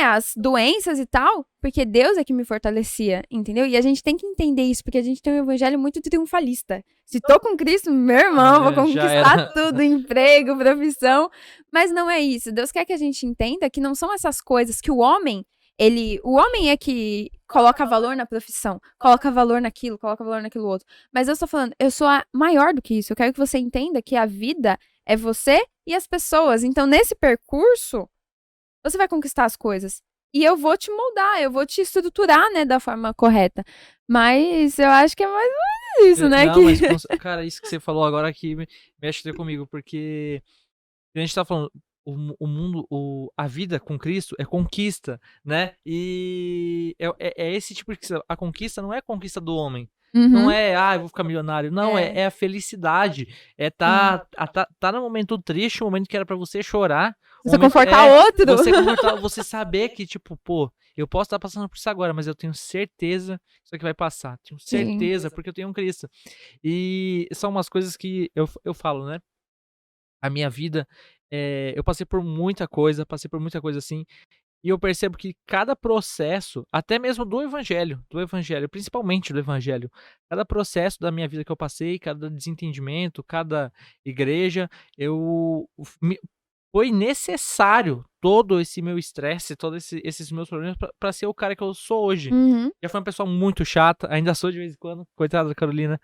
as doenças e tal, porque Deus é que me fortalecia, entendeu? E a gente tem que entender isso, porque a gente tem um evangelho muito triunfalista. Se tô com Cristo, meu irmão, vou conquistar tudo, emprego, profissão. Mas não é isso. Deus quer que a gente entenda que não são essas coisas que o homem é que coloca valor na profissão, coloca valor naquilo, coloca valor naquilo outro. Mas eu estou falando, eu sou maior do que isso. Eu quero que você entenda que a vida é você e as pessoas. Então, nesse percurso, você vai conquistar as coisas. E eu vou te moldar, eu vou te estruturar, né, da forma correta. Mas eu acho que é mais ou menos isso, né? Não, mas, cara, isso que você falou agora aqui mexe comigo, porque a gente tá falando, o mundo, a vida com Cristo é conquista, né? E é esse tipo de coisa. A conquista não é a conquista do homem. Não é, eu vou ficar milionário. Não, é a felicidade. É tá no momento triste, o momento que era pra você chorar. Você confortar outro. Você saber que, tipo, pô, eu posso estar passando por isso agora, mas eu tenho certeza que isso aqui vai passar. Tenho certeza, porque eu tenho um Cristo. E são umas coisas que eu falo, né? A minha vida, eu passei por muita coisa assim. E eu percebo que cada processo, até mesmo do evangelho, principalmente do evangelho, cada processo da minha vida que eu passei, cada desentendimento, cada igreja, foi necessário todo esse meu estresse, todos esses meus problemas pra ser o cara que eu sou hoje. Já fui uma pessoa muito chata, ainda sou de vez em quando, coitada da Carolina,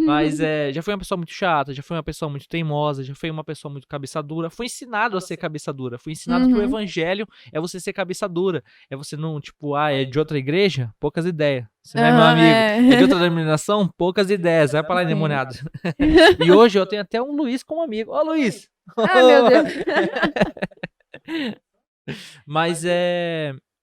mas já fui uma pessoa muito chata, já fui uma pessoa muito teimosa, já fui uma pessoa muito cabeça dura. Fui ensinado a ser cabeça dura, fui ensinado que o evangelho é você ser cabeça dura, é você não, tipo, é de outra igreja? Poucas ideias. Você não é meu amigo? É de outra denominação? Poucas ideias, vai pra lá, endemoniado. E hoje eu tenho até um Luiz como amigo. Ó, Luiz! Ai, meu Deus! Mas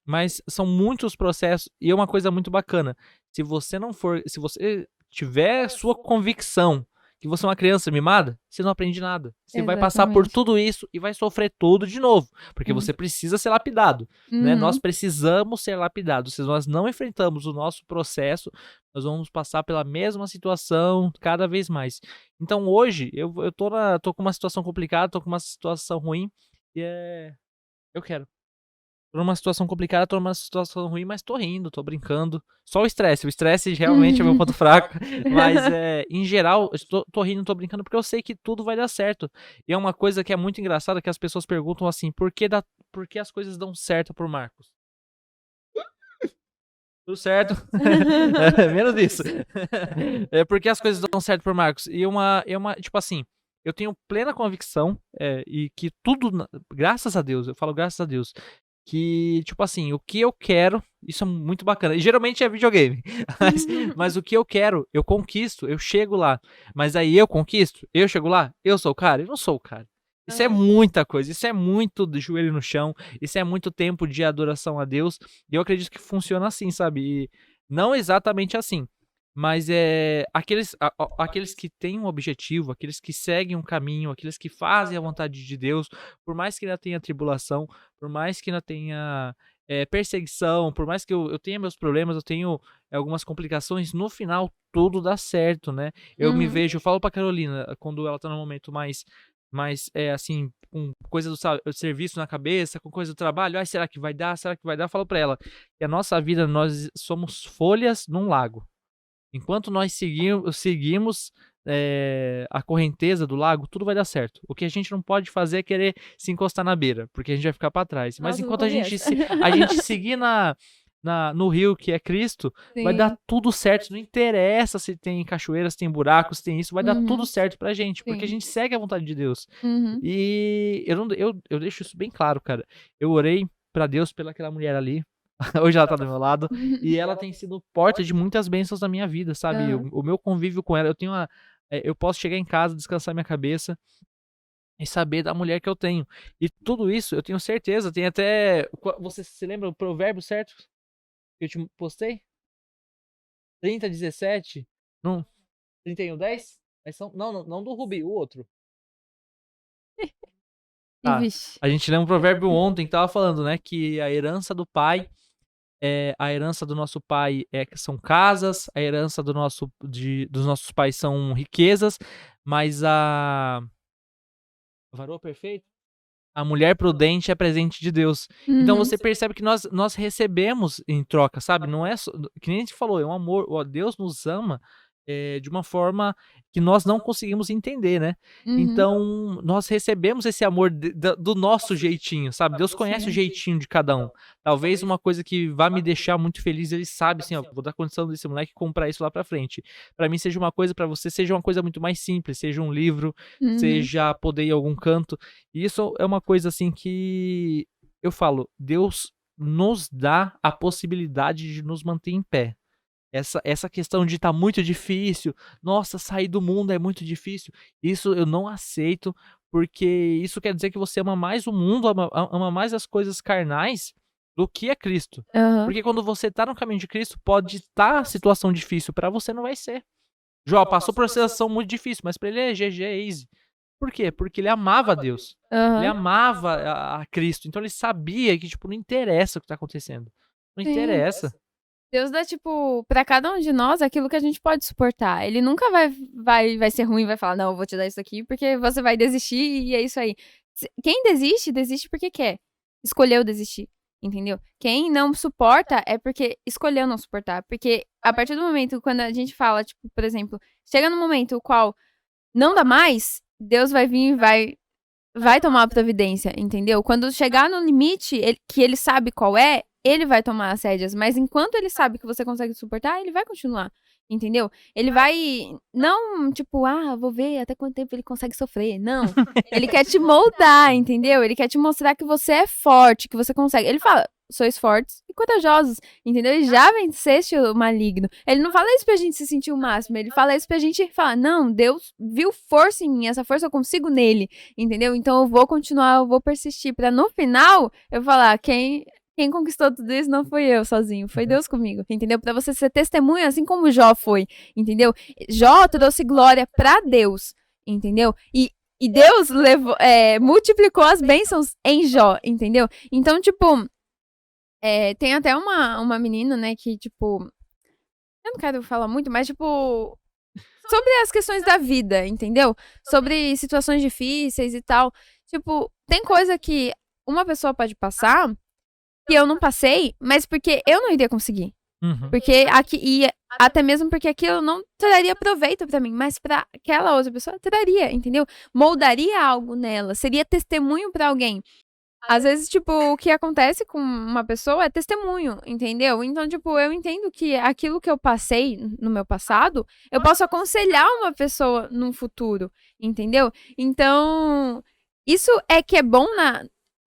mas são muitos processos e é uma coisa muito bacana. Se você tiver sua convicção que você é uma criança mimada, você não aprende nada. Você vai passar por Exatamente. tudo isso e vai sofrer tudo de novo, porque Sim. você precisa ser lapidado, né? Nós Uhum. precisamos ser lapidados. Se nós não enfrentamos o nosso processo, nós vamos passar pela mesma situação cada vez mais. Então hoje eu tô com uma situação complicada, tô com uma situação ruim e eu quero. Tô numa situação complicada, tô numa situação ruim, mas tô rindo, tô brincando. Só o estresse realmente é meu ponto fraco, mas, em geral, eu tô rindo, tô brincando, porque eu sei que tudo vai dar certo. E é uma coisa que é muito engraçada, que as pessoas perguntam assim: "Por que as coisas dão certo para o Marcos?". Tudo certo. Menos isso. É porque as coisas dão certo para o Marcos. E tipo assim, eu tenho plena convicção, e que tudo graças a Deus, eu falo graças a Deus, que, tipo assim, o que eu quero, isso é muito bacana. E geralmente é videogame. Mas o que eu quero, eu conquisto, eu chego lá. Mas aí eu conquisto, eu chego lá, eu sou o cara? Eu não sou o cara. Isso é muita coisa, isso é muito de joelho no chão, isso é muito tempo de adoração a Deus. E eu acredito que funciona assim, sabe? E não exatamente assim. Mas aqueles que têm um objetivo, aqueles que seguem um caminho, aqueles que fazem a vontade de Deus, por mais que ainda tenha tribulação, por mais que ainda tenha perseguição, por mais que eu tenha meus problemas, eu tenho algumas complicações, no final tudo dá certo, né? Uhum. Eu falo pra Carolina, quando ela tá num momento mais assim, com coisa do serviço na cabeça, com coisa do trabalho, ai, será que vai dar? Será que vai dar? Eu falo pra ela que a nossa vida, nós somos folhas num lago. Enquanto nós seguimos a correnteza do lago, tudo vai dar certo. O que a gente não pode fazer é querer se encostar na beira, porque a gente vai ficar para trás. Mas Nossa, no enquanto começo. a gente seguir no rio que é Cristo, vai dar Sim. tudo certo. Não interessa se tem cachoeiras, se tem buracos, se tem isso, vai dar tudo Uhum. certo pra gente, porque a Sim. gente segue a vontade de Deus. Uhum. E eu, não, eu deixo isso bem claro, cara. Eu orei pra Deus pelaquela mulher ali. Hoje ela tá do meu lado. E ela tem sido porta de muitas bênçãos na minha vida, sabe? Aham. O meu convívio com ela, eu posso chegar em casa, descansar minha cabeça e saber da mulher que eu tenho. E tudo isso, eu tenho certeza, tem até. Você se lembra o provérbio certo que eu te postei? 30:17? Não, 31:10? Não do Rubi, o outro. E Tá. vixe. A gente leu um provérbio ontem que tava falando, né? Que a herança do pai. A herança do nosso pai são casas, a herança dos nossos pais são riquezas, mas a varoa perfeita, a mulher prudente é presente de Deus. Então Uhum. você percebe que nós recebemos em troca, sabe? Não é só, que nem a gente falou, é um amor, Deus nos ama de uma forma que nós não conseguimos entender, né? Uhum. Então nós recebemos esse amor do nosso jeitinho, sabe? Deus conhece o Sim. jeitinho de cada um. Talvez uma coisa que vai me deixar muito feliz, ele sabe assim, ó, vou dar condição desse moleque comprar isso lá pra frente. Pra mim seja uma coisa, pra você seja uma coisa muito mais simples, seja um livro, Uhum. seja poder ir a algum canto. E isso é uma coisa assim que eu falo, Deus nos dá a possibilidade de nos manter em pé. Essa questão de tá muito difícil, nossa, sair do mundo é muito difícil, isso eu não aceito, porque isso quer dizer que você ama mais o mundo, ama mais as coisas carnais do que a Cristo. Aham. Porque quando você tá no caminho de Cristo, pode estar situação difícil, pra você não vai ser. Jó passou por uma situação muito difícil, mas pra ele é GG, é easy. Por quê? Porque ele amava a Deus. Ele Aham. amava a Cristo. Então ele sabia que, tipo, não interessa o que tá acontecendo. Não Sim. interessa. Deus dá, tipo, pra cada um de nós aquilo que a gente pode suportar. Ele nunca vai ser ruim e vai falar: "Não, eu vou te dar isso aqui, porque você vai desistir e é isso aí". Quem desiste, desiste porque quer. Escolheu desistir, entendeu? Quem não suporta é porque escolheu não suportar. Porque a partir do momento quando a gente fala, tipo, por exemplo, chega num momento o qual não dá mais, Deus vai vir e vai tomar a providência, entendeu? Quando chegar no limite, que ele sabe qual é, ele vai tomar as rédeas. Mas enquanto ele sabe que você consegue suportar, ele vai continuar, entendeu? Ele vai não, tipo, vou ver até quanto tempo ele consegue sofrer. Não. Ele quer te moldar, entendeu? Ele quer te mostrar que você é forte, que você consegue. Ele fala: "Sois fortes e corajosos, entendeu? E já venceste o maligno. Ele não fala isso pra gente se sentir o máximo, ele fala isso pra gente falar, não, Deus viu força em mim, essa força eu consigo nele, entendeu? Então eu vou continuar, eu vou persistir, pra no final eu falar, quem conquistou tudo isso não fui eu sozinho, foi Deus comigo, entendeu? Pra você ser testemunha, assim como Jó foi, entendeu? Jó trouxe glória pra Deus, entendeu? E Deus multiplicou as bênçãos em Jó, entendeu? Então, tipo, tem até uma menina, né, que, tipo, eu não quero falar muito, mas, tipo, sobre as questões da vida, entendeu? Sobre situações difíceis e tal. Tipo, tem coisa que uma pessoa pode passar que eu não passei, mas porque eu não iria conseguir. Uhum. Porque até mesmo porque aquilo não traria proveito pra mim, mas pra aquela outra pessoa traria, entendeu? Moldaria algo nela, seria testemunho pra alguém. Às vezes, tipo, o que acontece com uma pessoa é testemunho, entendeu? Então, tipo, eu entendo que aquilo que eu passei no meu passado, eu posso aconselhar uma pessoa no futuro, entendeu? Então, isso é que é bom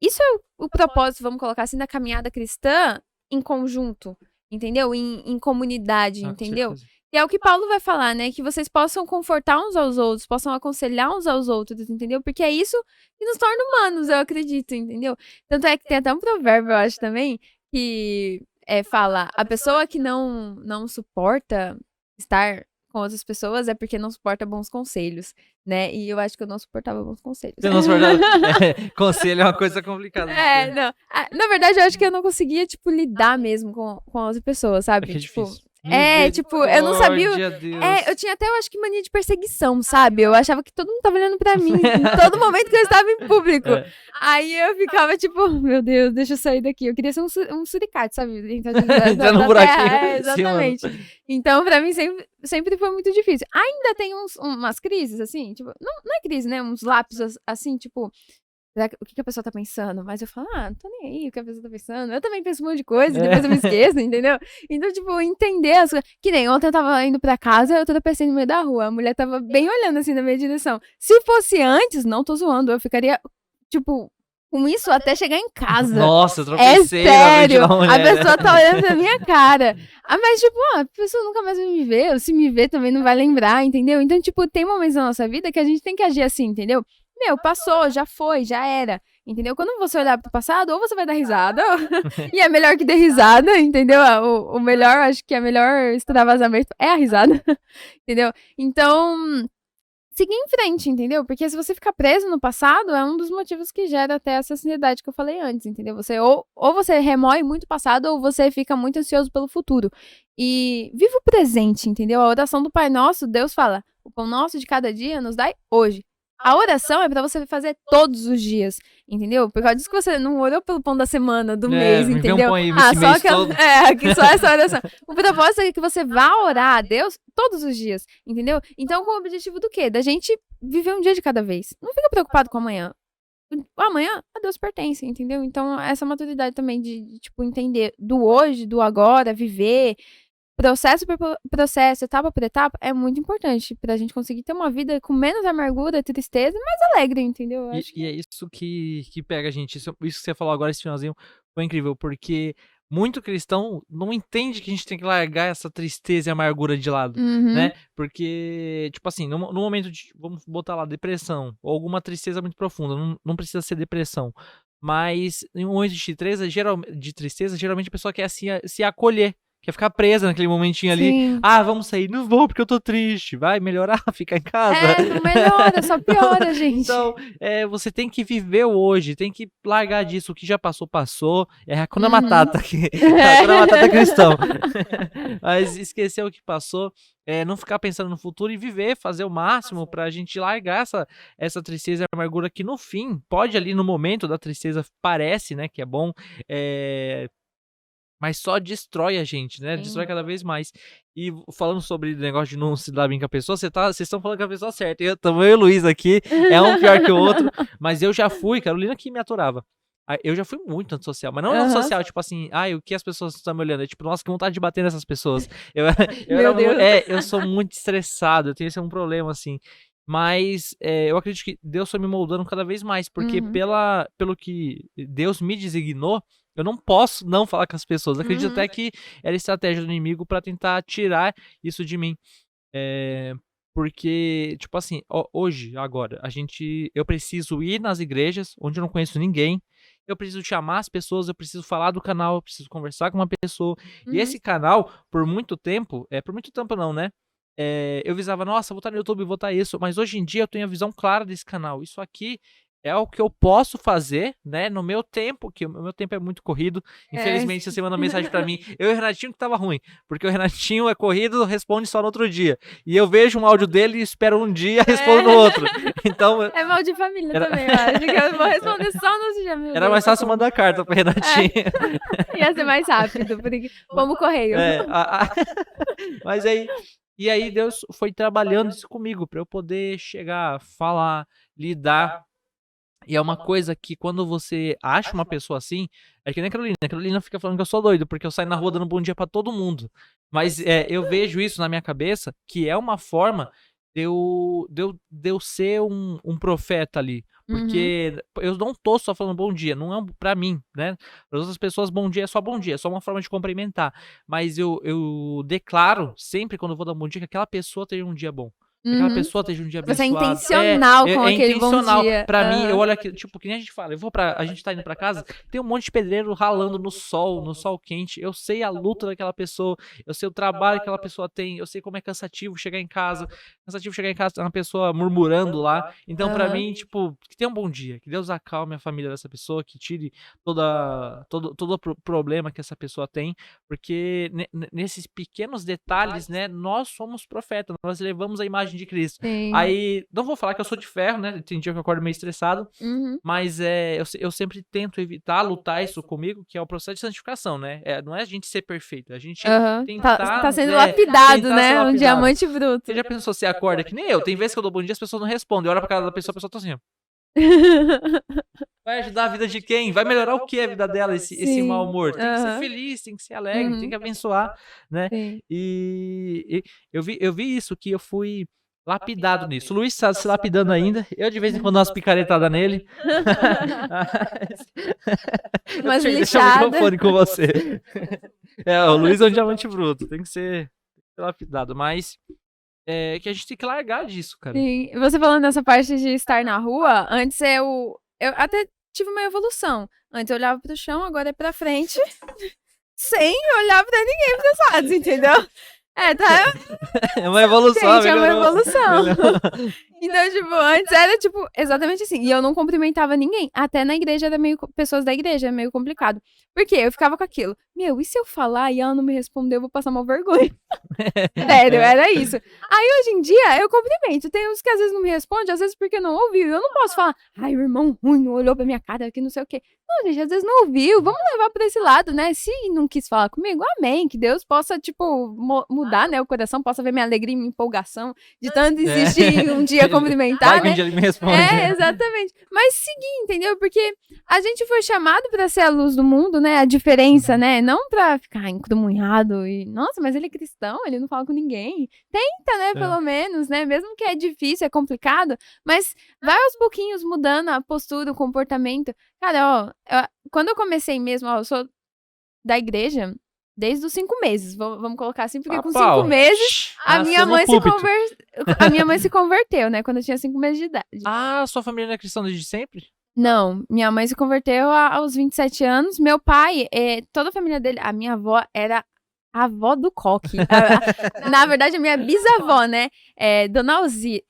Isso é o propósito, vamos colocar assim, da caminhada cristã em conjunto, entendeu? Em comunidade, entendeu? E é o que Paulo vai falar, né? Que vocês possam confortar uns aos outros, possam aconselhar uns aos outros, entendeu? Porque é isso que nos torna humanos, eu acredito, entendeu? Tanto é que tem até um provérbio, eu acho também, que fala, a pessoa que não suporta estar com outras pessoas é porque não suporta bons conselhos, né? E eu acho que eu não suportava bons conselhos. Você não suportava? Conselho é uma coisa complicada. Não. Na verdade, eu acho que eu não conseguia, tipo, lidar mesmo com outra pessoa, sabe? É tipo, difícil. Tipo, eu não sabia. Deus. Eu tinha até, eu acho que mania de perseguição, sabe? Eu achava que todo mundo tava olhando pra mim em todo momento que eu estava em público. Aí eu ficava tipo, meu Deus, deixa eu sair daqui. Eu queria ser um suricate, sabe? Entrar no buraquinho. Exatamente. Então, pra mim, sempre foi muito difícil. Ainda tem umas crises, assim, tipo, não é crise, né? Uns lapsos, assim, tipo. O que a pessoa tá pensando? Mas eu falo, não tô nem aí o que a pessoa tá pensando. Eu também penso um monte de coisa, depois eu me esqueço, entendeu? Então, tipo, entender as coisas. Que nem ontem eu tava indo pra casa, eu tropecei no meio da rua. A mulher tava bem olhando assim na minha direção. Se fosse antes, não tô zoando, eu ficaria, tipo, com isso até chegar em casa. Nossa, eu tropecei sério, na frente da mulher. A pessoa tá olhando pra minha cara. Mas, tipo, a pessoa nunca mais vai me ver. Ou se me ver também não vai lembrar, entendeu? Então, tipo, tem momentos na nossa vida que a gente tem que agir assim, entendeu? Passou, já foi, já era, entendeu? Quando você olhar pro passado, ou você vai dar risada, e é melhor que dê risada, entendeu? O melhor, acho que a melhor extravasamento é a risada, entendeu? Então, seguir em frente, entendeu? Porque se você ficar preso no passado, é um dos motivos que gera até essa ansiedade que eu falei antes, entendeu? Você ou você remoe muito o passado, ou você fica muito ansioso pelo futuro. E viva o presente, entendeu? A oração do Pai Nosso, Deus fala, o pão nosso de cada dia nos dai hoje. A oração é pra você fazer todos os dias, entendeu? Por causa disso que você não orou pelo pão da semana, do mês, entendeu? Um pão aí, esse só mês todo. aqui só essa oração. O propósito é que você vá orar a Deus todos os dias, entendeu? Então, com o objetivo do quê? Da gente viver um dia de cada vez. Não fica preocupado com amanhã. Amanhã a Deus pertence, entendeu? Então, essa maturidade também de tipo, entender do hoje, do agora, viver processo por processo, etapa por etapa, é muito importante pra gente conseguir ter uma vida com menos amargura, tristeza e mais alegre, entendeu? E é isso que pega a gente. Isso que você falou agora, esse finalzinho, foi incrível, porque muito cristão não entende que a gente tem que largar essa tristeza e amargura de lado, né? Porque, tipo assim, no momento de, vamos botar lá, depressão, ou alguma tristeza muito profunda, não precisa ser depressão, mas em um momento de tristeza, geralmente a pessoa quer se acolher. Quer ficar presa naquele momentinho ali. Sim. Vamos sair. Não vou porque eu tô triste. Vai melhorar, ficar em casa. Não melhora, só piora, gente. Então, você tem que viver o hoje. Tem que largar disso. O que já passou, passou. É Hakuna Matata aqui. Hakuna Matata cristão. Mas esquecer o que passou. Não ficar pensando no futuro e viver, fazer o máximo pra gente largar essa tristeza e amargura que no fim, pode ali no momento da tristeza, parece, né, que é bom, mas só destrói a gente, né? Sim. Destrói cada vez mais. E falando sobre o negócio de não se dar bem com a pessoa, vocês estão falando com a pessoa certa. Eu e o Luiz aqui, é um pior que o outro. Mas eu já fui, Carolina que me aturava. Eu já fui muito antissocial, mas não antissocial, tipo assim, o que as pessoas estão me olhando? É tipo, nossa, que vontade de bater nessas pessoas. Eu sou muito estressado, eu tenho esse problema, assim. Mas eu acredito que Deus foi me moldando cada vez mais, porque pelo que Deus me designou, Eu não posso não falar com as pessoas. Acredito Uhum. até que era estratégia do inimigo pra tentar tirar isso de mim. Porque, tipo assim, hoje, agora, eu preciso ir nas igrejas onde eu não conheço ninguém, eu preciso chamar as pessoas, eu preciso falar do canal, eu preciso conversar com uma pessoa. E Uhum. esse canal, por muito tempo não, né? Eu visava, nossa, vou estar no YouTube, vou estar isso. Mas hoje em dia eu tenho a visão clara desse canal. Isso aqui é o que eu posso fazer, né? No meu tempo, que o meu tempo é muito corrido. É. Infelizmente, você manda mensagem pra mim. Eu e o Renatinho que tava ruim. Porque o Renatinho é corrido, responde só no outro dia. E eu vejo um áudio dele e espero um dia, respondo no outro. Então, É mal de família Era- também, eu acho. Que eu vou responder só no dia, meu era Deus, mais fácil socorro. mandar carta pro Renatinho. Ia ser mais rápido, porque como correio. Mas aí, e aí Deus foi trabalhando isso comigo pra eu poder chegar, falar, lidar. E é uma coisa que quando você acha uma pessoa assim, é que nem a Carolina fica falando que eu sou doido, porque eu saio na rua dando bom dia pra todo mundo. Mas eu vejo isso na minha cabeça, que é uma forma de eu ser um profeta ali. Uhum. Porque eu não tô só falando bom dia, não é pra mim, né? Para outras pessoas, bom dia, é só uma forma de cumprimentar. Mas eu declaro sempre quando eu vou dar um bom dia que aquela pessoa tenha um dia bom. Que aquela Uhum. pessoa esteja um dia Você é abençoado. intencional com aquele bom intencional. dia. Pra mim, eu Aham. olho aqui, tipo, que nem a gente fala, a gente tá indo pra casa, tem um monte de pedreiro ralando no sol quente. Eu sei a luta daquela pessoa, eu sei o trabalho que aquela pessoa tem, eu sei como é cansativo chegar em casa. Cansativo chegar em casa, tem uma pessoa murmurando lá. Então, pra Aham. mim, tipo, que tenha um bom dia, que Deus acalme a família dessa pessoa, que tire todo problema que essa pessoa tem, porque nesses pequenos detalhes, né, nós somos profetas, nós levamos a imagem de Cristo. Sim. Aí, não vou falar que eu sou de ferro, né? Tem dia que eu acordo meio estressado, Uhum. mas eu sempre tento evitar lutar isso comigo, que é o processo de santificação, né? Não é a gente ser perfeito, é a gente Aham. tentar, Tá sendo né, lapidado, tentar ser né? Um lapidado. diamante bruto. Você já pensou, você acorda que nem eu? Tem vezes que eu dou bom dia, as pessoas não respondem. Eu olho pra cara da pessoa, a pessoa tá assim, ó. Vai ajudar a vida de quem? Vai melhorar o que a vida dela, esse mau Sim. humor? Tem que ser Aham. feliz, tem que ser alegre, tem Uhum. que abençoar, né? Sim. E eu vi isso, que eu fui lapidado nisso. O Luiz tá se lapidando ainda. Eu de vez em quando dou umas picaretadas nele. Umas Deixa eu deixar o lixadas. microfone com você. O Luiz é um diamante bruto. Tem que ser lapidado. Mas que a gente tem que largar disso, cara. Sim. Você falando dessa parte de estar na rua, antes eu até tive uma evolução. Antes eu olhava pro chão, agora é pra frente, sem olhar pra ninguém pros lados, entendeu? Tá. É uma evolução, Gente, é uma melhorou. evolução. Melhorou. Então, tipo, antes era, tipo, exatamente assim. E eu não cumprimentava ninguém. Até na igreja era meio. Pessoas da igreja, é meio complicado. Por quê? Eu ficava com aquilo. Meu, e se eu falar e ela não me responder, eu vou passar uma vergonha. Sério, era isso. Aí hoje em dia eu cumprimento. Tem uns que às vezes não me respondem, às vezes porque não ouviu. Eu não posso falar, ai, o irmão ruim não olhou pra minha cara aqui, não sei o quê. Não, gente, às vezes não ouviu. Vamos levar pra esse lado, né? Se não quis falar comigo, amém. Que Deus possa, tipo, mudar, né? O coração, possa ver minha alegria e minha empolgação de tanto insistir um dia cumprimentar, Vai que um né? dia ele me responde. Exatamente. Mas seguir, entendeu? Porque a gente foi chamado pra ser a luz do mundo, né? A diferença, né? Não pra ficar encrumunhado e, nossa, mas ele é cristão, ele não fala com ninguém. Tenta, né? Pelo menos, né? Mesmo que é difícil, é complicado, mas vai aos pouquinhos mudando a postura, o comportamento. Cara, quando eu comecei mesmo, eu sou da igreja desde os 5 meses. Vamos colocar assim, porque com 5 meses a minha mãe se converteu, né? Quando eu tinha 5 meses de idade. Ah, sua família não é cristã desde sempre? Não, minha mãe se converteu aos 27 anos. Meu pai, toda a família dele, a minha avó era a avó do coque. Na verdade, a minha bisavó, né? Dona Alzira.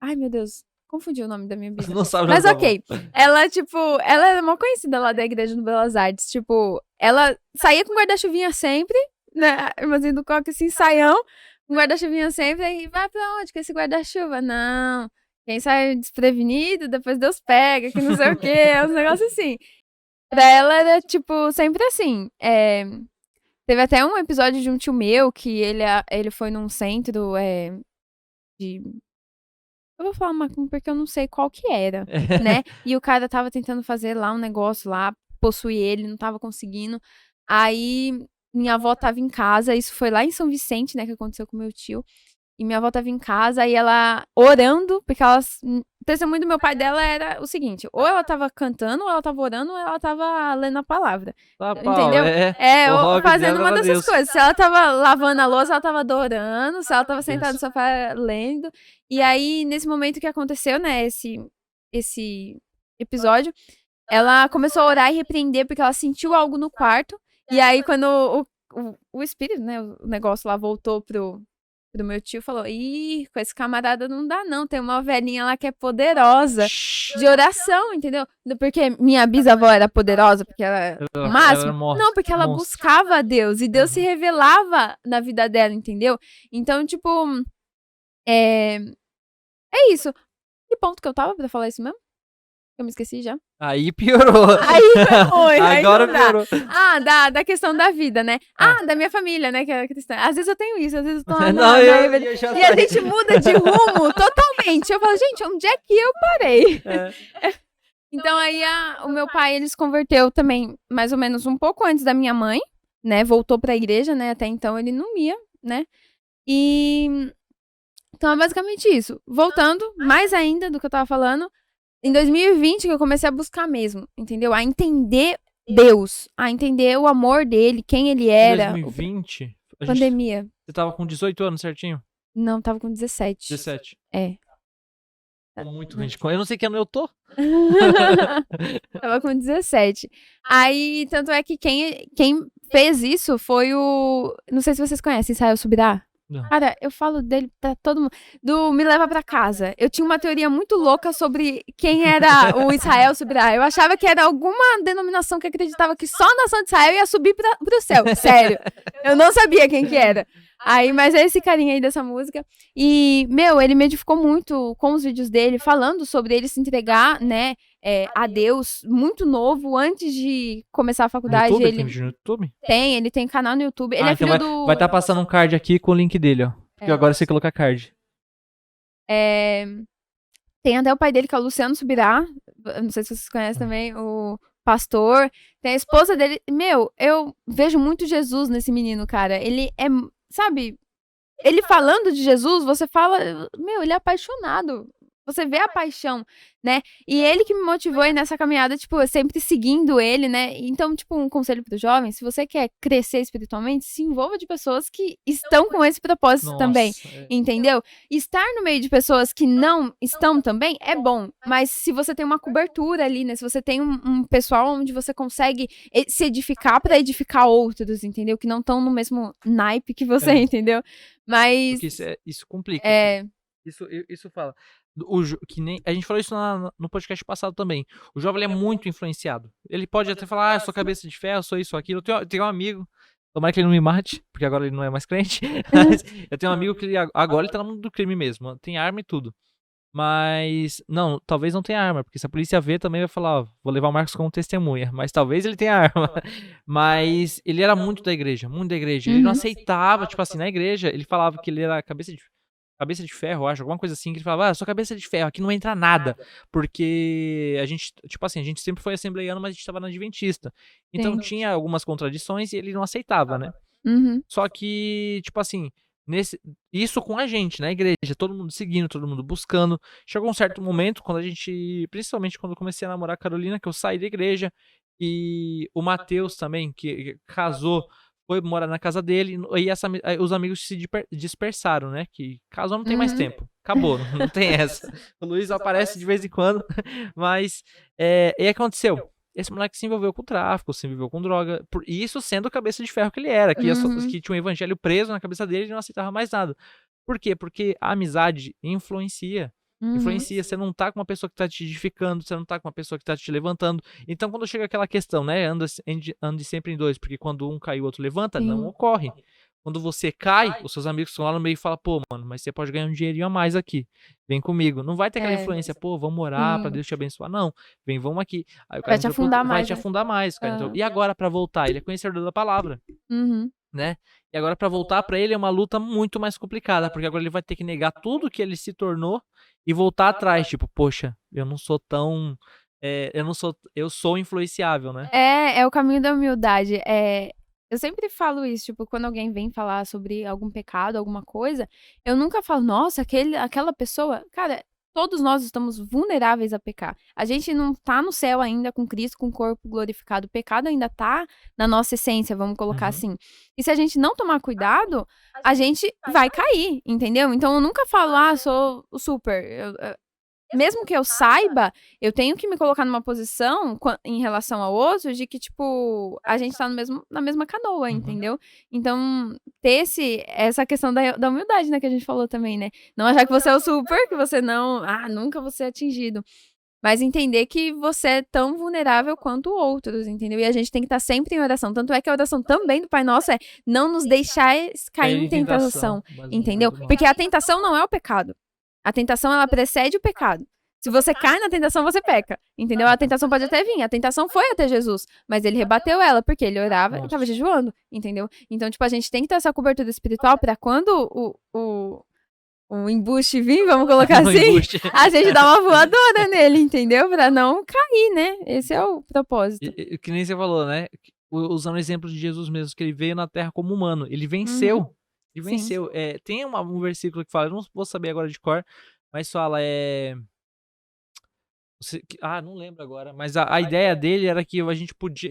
Ai, meu Deus. Confundi o nome da minha bisavó. Não sabe. Mas ok. Ela, tipo, ela era uma conhecida lá da igreja no Belas Artes. Tipo, ela saía com guarda-chuvinha sempre, né? Irmãzinha do coque, assim, saião, com guarda-chuvinha sempre. E vai pra onde com esse guarda-chuva? Não. Quem sai desprevenido, depois Deus pega, que não sei o quê, uns negócios assim. Pra ela era, tipo, sempre assim. Teve até um episódio de um tio meu que ele foi num centro de. Eu vou falar porque eu não sei qual que era, né? E o cara tava tentando fazer lá um negócio lá, possuir ele, não tava conseguindo. Aí minha avó tava em casa, isso foi lá em São Vicente, né, que aconteceu com meu tio. E minha avó tava em casa, e ela orando, porque ela... O testemunho do meu pai dela era o seguinte, ou ela tava cantando, ou ela tava orando, ou ela tava lendo a palavra. Entendeu? O hobby fazendo dela uma era dessas Deus. coisas. Se ela tava lavando a louça, ela tava adorando. Se ela tava sentada no sofá lendo. E aí, nesse momento que aconteceu, né, esse episódio, ela começou a orar e repreender porque ela sentiu algo no quarto. E aí, quando o espírito, né, o negócio lá voltou pro meu tio, falou: ih, com esse camarada não dá não, tem uma velhinha lá que é poderosa de oração, entendeu? Porque minha bisavó era poderosa, porque ela era o máximo. Não, porque ela buscava a Deus, e Deus se revelava na vida dela, entendeu? Então, tipo, é isso. Que ponto que eu tava pra falar isso mesmo? Eu me esqueci já. Aí piorou. Aí foi. Agora piorou. Da questão da vida, né? Da minha família, né? Que é cristã. Às vezes eu tenho isso, às vezes eu tô lá e a gente muda de rumo totalmente. Eu falo, gente, onde é que eu parei? Então aí o meu pai, ele se converteu também mais ou menos um pouco antes da minha mãe, né? Voltou pra igreja, né? Até então ele não ia, né? E... Então é basicamente isso. Voltando, mais ainda do que eu tava falando, em 2020 que eu comecei a buscar mesmo, entendeu? A entender Deus, a entender o amor dele, quem ele era. 2020? Pandemia. Você tava com 18 anos certinho? Não, tava com 17. 17. É. Muito 20. Eu não sei que ano eu tô. Tava com 17. Aí, tanto é que quem fez isso foi o... Não sei se vocês conhecem, Israel Subirá. Não. Cara, eu falo dele pra todo mundo. Do Me Leva Pra Casa. Eu tinha uma teoria muito louca sobre quem era o Israel Subirá. Eu achava que era alguma denominação que acreditava que só a nação de Israel ia subir pro céu. Sério. Eu não sabia quem que era. Aí, mas é esse carinha aí dessa música. E, meu, ele me edificou muito com os vídeos dele, falando sobre ele se entregar, né, a Deus muito novo, antes de começar a faculdade. YouTube? Ele tem vídeo no YouTube? ele tem canal no YouTube. Ele é filho então do... vai estar passando um card aqui com o link dele, ó. Porque agora você coloca card. Tem até o pai dele, que é o Luciano Subirá. Não sei se vocês conhecem também, o pastor. Tem a esposa dele. Meu, eu vejo muito Jesus nesse menino, cara. Ele é, sabe, ele falando de Jesus, você fala, meu, ele é apaixonado. Você vê a paixão, né? E ele que me motivou aí nessa caminhada, tipo, sempre seguindo ele, né? Então, tipo, um conselho para os jovens: se você quer crescer espiritualmente, se envolva de pessoas que estão com esse propósito também, entendeu? Estar no meio de pessoas que não estão também é bom, mas se você tem uma cobertura ali, né? Se você tem um pessoal onde você consegue se edificar para edificar outros, entendeu? Que não estão no mesmo naipe que você, entendeu? Mas... Porque isso complica. Isso fala... que nem, a gente falou isso no podcast passado também. O jovem ele é muito influenciado. Ele pode até falar: eu sou cabeça de ferro, sou isso, aquilo. Eu tenho um amigo, tomara que ele não me mate, porque agora ele não é mais crente. Mas eu tenho um amigo que agora ele tá no mundo do crime mesmo. Tem arma e tudo. Mas, não, talvez não tenha arma, porque se a polícia ver também vai falar: ó, vou levar o Marcos como testemunha. Mas talvez ele tenha arma. Mas ele era muito da igreja, muito da igreja. Ele não aceitava, tipo assim, na igreja, ele falava que ele era cabeça de ferro, acho, alguma coisa assim, que ele falava: sou cabeça de ferro, aqui não entra nada, porque a gente, tipo assim, a gente sempre foi assembleiano, mas a gente tava na adventista, então tinha algumas contradições e ele não aceitava, né? Só que, tipo assim, isso com a gente, na igreja, todo mundo seguindo, todo mundo buscando. Chegou um certo momento, quando a gente, principalmente quando eu comecei a namorar a Carolina, que eu saí da igreja, e o Matheus também, que casou, foi morar na casa dele, e os amigos se dispersaram, né? Que casou não tem mais tempo. Acabou, não tem essa. O Luiz aparece de vez em quando, mas e aconteceu. Esse moleque se envolveu com tráfico, se envolveu com droga, e isso sendo cabeça de ferro que ele era, que tinha um evangelho preso na cabeça dele e não aceitava mais nada. Por quê? Porque a amizade influencia. Influencia, você não tá com uma pessoa que tá te edificando, você não tá com uma pessoa que tá te levantando. Então, quando chega aquela questão, né, ande sempre em dois, porque quando um cai o outro levanta, não ocorre. Quando você cai, os seus amigos estão lá no meio e falam: pô, mano, mas você pode ganhar um dinheirinho a mais aqui, vem comigo. Não vai ter aquela influência: pô, vamos orar pra Deus te abençoar. Não, vamos aqui. Aí o cara vai te afundar mais. Vai te afundar mais, cara. Então, e agora pra voltar? Ele é conhecedor da palavra. Né? E agora pra voltar pra ele é uma luta muito mais complicada, porque agora ele vai ter que negar tudo que ele se tornou e voltar atrás, tipo, poxa, eu não sou tão, eu sou influenciável, né? É o caminho da humildade. Eu sempre falo isso, tipo, quando alguém vem falar sobre algum pecado, alguma coisa, eu nunca falo: "Nossa, aquela pessoa", cara, todos nós estamos vulneráveis a pecar. A gente não tá no céu ainda com Cristo, com o corpo glorificado. O pecado ainda tá na nossa essência, vamos colocar Uhum. assim. E se a gente não tomar cuidado, a gente vai cair, entendeu? Então eu nunca falo: "Ah, sou o super", mesmo que eu saiba, eu tenho que me colocar numa posição em relação ao outro de que, tipo, a gente tá no mesmo na mesma canoa, Uhum. entendeu? Então, ter essa questão da humildade, né, que a gente falou também, né. Não achar que você é o super, que você não nunca vou ser atingido. Mas entender que você é tão vulnerável quanto outros, entendeu? E a gente tem que estar sempre em oração. Tanto é que a oração também do Pai Nosso é: "Não nos deixais cair Cair em em tentação, tentação", mas livrai entendeu? do mal. Porque a tentação não é o pecado. A tentação, ela precede o pecado. Se você cai na tentação, você peca, entendeu? A tentação pode até vir. A tentação foi até Jesus, mas ele rebateu ela, porque ele orava e estava Nossa. jejuando, entendeu? Então, tipo, a gente tem que ter essa cobertura espiritual para quando o embuste vir, vamos colocar O assim, embuste. a gente dá uma voadora nele, entendeu? Pra não cair, né? Esse é o propósito. Que nem você falou, né? Usando o exemplo de Jesus mesmo, que ele veio na Terra como humano. Ele Uhum, venceu. Ele sim. venceu. Tem um versículo que fala, eu não vou saber agora de cor, mas fala, não lembro agora, mas a ideia dele era que a gente podia,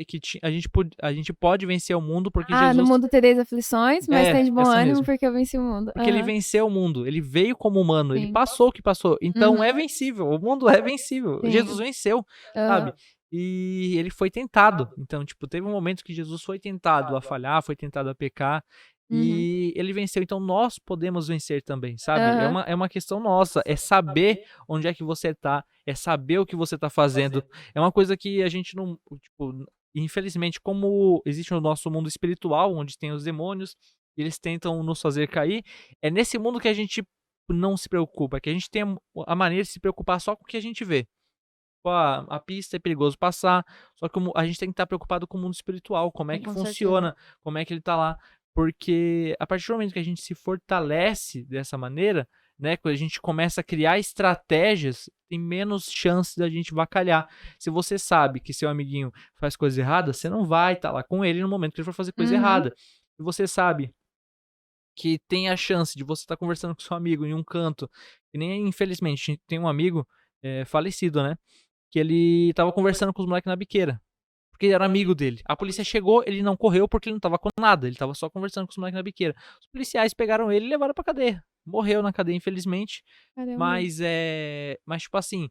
a gente pode vencer o mundo porque No Jesus. mundo tereis aflições, mas tem de bom Essa ânimo mesmo. porque eu venci o mundo. Porque ele Aham, venceu o mundo, ele veio como humano, ele sim. passou o que passou, então Uhum, é vencível, o mundo é vencível, Jesus sim. venceu, Aham. sabe. E ele foi tentado, então, tipo, teve um momento que Jesus foi tentado a falhar, foi tentado a pecar, Uhum. e ele venceu, então nós podemos vencer também, sabe. É Aham. uma questão nossa, é saber onde é que você tá, é saber o que você tá fazendo, é uma coisa que a gente não, tipo, infelizmente, como existe no nosso mundo espiritual, onde tem os demônios, e eles tentam nos fazer cair, é nesse mundo que a gente não se preocupa, que a gente tem a maneira de se preocupar só com o que a gente vê. Tipo, a pista é perigoso passar, só que a gente tem que estar preocupado com o mundo espiritual, como é que Com certeza. funciona, como é que ele tá lá. Porque a partir do momento que a gente se fortalece dessa maneira, né, quando a gente começa a criar estratégias, tem menos chance da gente vacalhar. Se você sabe que seu amiguinho faz coisa errada, você não vai estar lá com ele no momento que ele for fazer coisa Uhum. errada. Se você sabe que tem a chance de você estar conversando com seu amigo em um canto, que nem infelizmente tem um amigo, falecido, né, que ele estava conversando com os moleques na biqueira, porque ele era amigo dele. A polícia chegou, ele não correu porque ele não estava com nada, ele estava só conversando com os moleques na biqueira. Os policiais pegaram ele e levaram pra cadeia. Morreu na cadeia infelizmente, Caramba. mas tipo assim,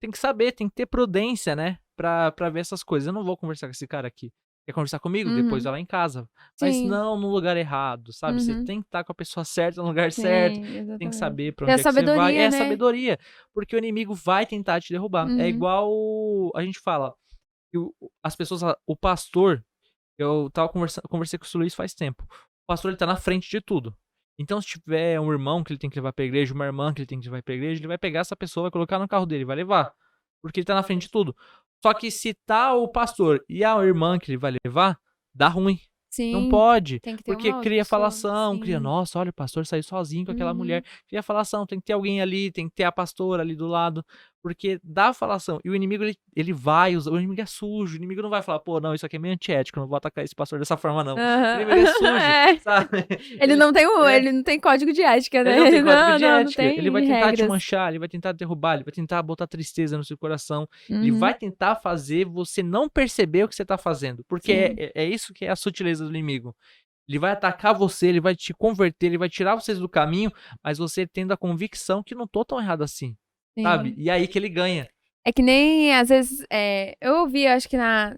tem que saber, tem que ter prudência, né, pra ver essas coisas. Eu não vou conversar com esse cara aqui. Quer conversar comigo? Depois Uhum. vai lá em casa. Mas Sim. não no lugar errado, sabe. Você Uhum. tem que estar com a pessoa certa no lugar certo, Sim, tem que exatamente. saber pra Ter a onde é que você vai. sabedoria, É né? sabedoria, porque o inimigo vai tentar te derrubar. É Uhum. igual a gente fala, que as pessoas o pastor, eu estava conversei com o Luiz faz tempo. O pastor, ele tá na frente de tudo. Então se tiver um irmão que ele tem que levar pra igreja, uma irmã que ele tem que levar pra igreja, ele vai pegar essa pessoa, vai colocar no carro dele, vai levar, porque ele tá na frente de tudo. Só que se tá o pastor e a irmã que ele vai levar, dá ruim. Não Sim, pode, tem que ter porque uma outra cria pessoa. falação, cria: Sim. "Nossa, olha, o pastor saiu sozinho com aquela mulher", Uhum. cria falação, tem que ter alguém ali, tem que ter a pastora ali do lado, porque dá falação. E o inimigo, ele vai usar, o inimigo é sujo, o inimigo não vai falar: "Pô, não, isso aqui é meio antiético, eu não vou atacar esse pastor dessa forma não". O Aham. inimigo é sujo, É. sabe. Ele Ele não tem é, ele não tem código de ética, ele né? não tem Ele código de não ética, ele vai tem tentar te regras. manchar, ele vai tentar derrubar, ele vai tentar botar tristeza no seu coração, ele Uhum. vai tentar fazer você não perceber o que você tá fazendo, porque Sim, é isso que é a sutileza do inimigo. Ele vai atacar você, ele vai te converter, ele vai tirar vocês do caminho, mas você tendo a convicção que não tô tão errado assim, sabe. sim. E aí que ele ganha. É que nem, às vezes, eu ouvi, acho que na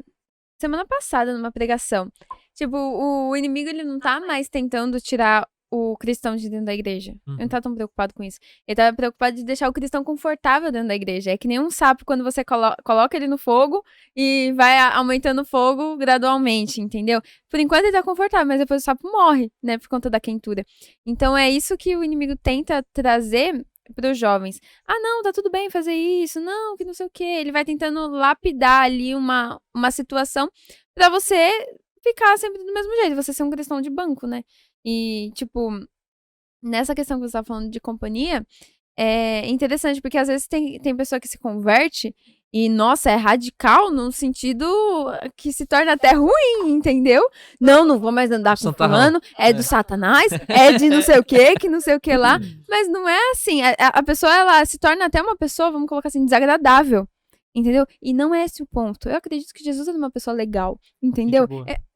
semana passada, numa pregação, tipo, o inimigo, ele não tá mais tentando tirar o cristão de dentro da igreja. Ele não Uhum. tá tão preocupado com isso. Ele tá preocupado de deixar o cristão confortável dentro da igreja. É que nem um sapo quando você coloca ele no fogo e vai aumentando o fogo gradualmente, entendeu? Por enquanto ele tá confortável, mas depois o sapo morre, né, por conta da quentura. Então é isso que o inimigo tenta trazer para os jovens. Não, tá tudo bem fazer isso, não, que não sei o quê. Ele vai tentando lapidar ali uma situação pra você ficar sempre do mesmo jeito, você ser um cristão de banco, né. E, tipo, nessa questão que você estava falando de companhia, é interessante, porque às vezes tem pessoa que se converte E, nossa, é radical no sentido que se torna até ruim, entendeu? Não vou mais andar com Santarrão. fulano, é do satanás, é de não sei o que não sei o que lá. Mas não é assim. A pessoa, ela se torna até uma pessoa, vamos colocar assim, desagradável. Entendeu? E não é esse o ponto. Eu acredito que Jesus era uma pessoa legal, entendeu?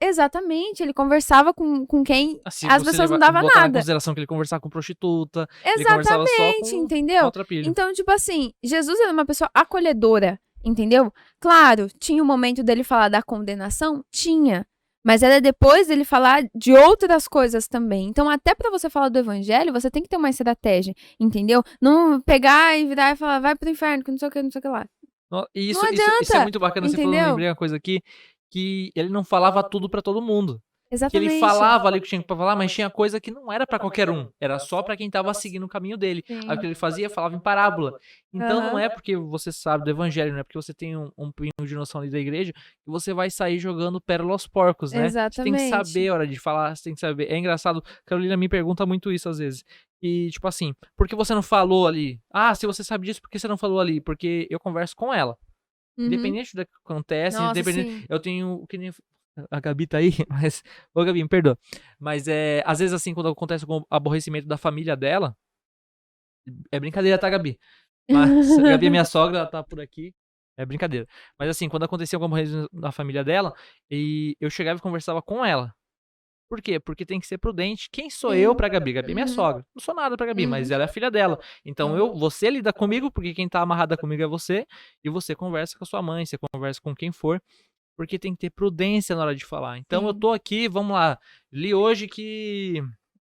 Exatamente. Ele conversava com quem as pessoas não davam nada. Em consideração que ele conversava com prostituta. Exatamente, ele conversava só com entendeu? maltrapilho. Então, tipo assim, Jesus era uma pessoa acolhedora, entendeu? Claro, tinha o momento dele falar da condenação? Tinha. Mas era depois dele falar de outras coisas também. Então, até pra você falar do evangelho, você tem que ter uma estratégia, entendeu? Não pegar e virar e falar, vai pro inferno, que não sei o que lá. Isso, não adianta, isso é muito bacana. entendeu? Você falou, lembrei uma coisa aqui, que ele não falava tudo pra todo mundo. Exatamente. Que ele falava ali o que tinha pra falar, mas tinha coisa que não era pra qualquer um. Era só pra quem tava seguindo o caminho dele. Aí o que ele fazia, falava em parábola. Então não é porque você sabe do evangelho, não é porque você tem um pinho de noção ali da igreja, que você vai sair jogando pérola aos porcos, né? Exatamente. Você tem que saber a hora de falar, você tem que saber. É engraçado, Carolina me pergunta muito isso às vezes. E, tipo assim, por que você não falou ali? Ah, se você sabe disso, por que você não falou ali? Porque eu converso com ela. Independente do que acontece, Nossa, independente. sim. Eu tenho. Que nem a Gabi tá aí, mas. Ô, Gabi, me perdoa. Mas às vezes, assim, quando acontece com o aborrecimento da família dela. É brincadeira, tá, Gabi? Mas a Gabi é minha sogra, ela tá por aqui. É brincadeira. Mas assim, quando acontecia alguma coisa na família dela, e eu chegava e conversava com ela. Por quê? Porque tem que ser prudente. Quem sou eu pra Gabi? Gabi é minha sogra. Não sou nada pra Gabi, mas ela é a filha dela. Então você lida comigo, porque quem tá amarrada comigo é você, e você conversa com a sua mãe, você conversa com quem for, porque tem que ter prudência na hora de falar. Então eu tô aqui, vamos lá. Li hoje que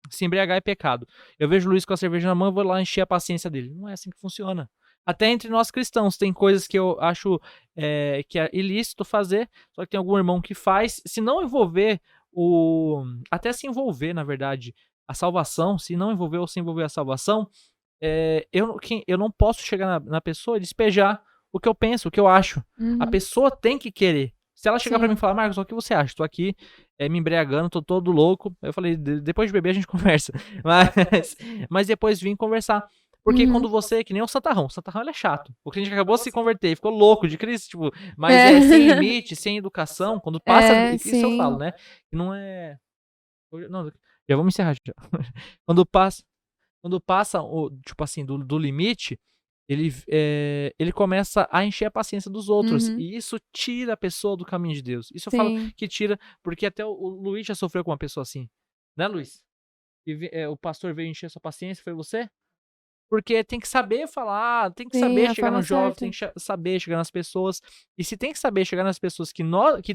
se embriagar é pecado. Eu vejo o Luiz com a cerveja na mão, eu vou lá encher a paciência dele. Não é assim que funciona. Até entre nós cristãos, tem coisas que eu acho que é ilícito fazer, só que tem algum irmão que faz. Se não envolver até se envolver, na verdade, a salvação, se não envolver ou se envolver a salvação, eu não posso chegar na pessoa e despejar o que eu penso, o que eu acho. A pessoa tem que querer. Se ela chegar pra mim e falar, Marcos, o que você acha? Tô aqui me embriagando, tô todo louco. Eu falei, depois de beber a gente conversa. Mas depois vim conversar. Porque quando você, que nem o Santarrão ele é chato. Porque a gente acabou de se converter, ficou louco de Cristo, tipo, mas sem limite, sem educação, quando passa, isso eu falo, né? Não é. Não, já vamos encerrar já. Quando passa, tipo assim, do limite, ele começa a encher a paciência dos outros. E isso tira a pessoa do caminho de Deus. Isso eu falo que tira, porque até o Luiz já sofreu com uma pessoa assim. Né, Luiz? O pastor veio encher sua paciência, foi você? Porque tem que saber falar, tem que saber chegar no jovem, tem que saber chegar nas pessoas. E se tem que saber chegar nas pessoas que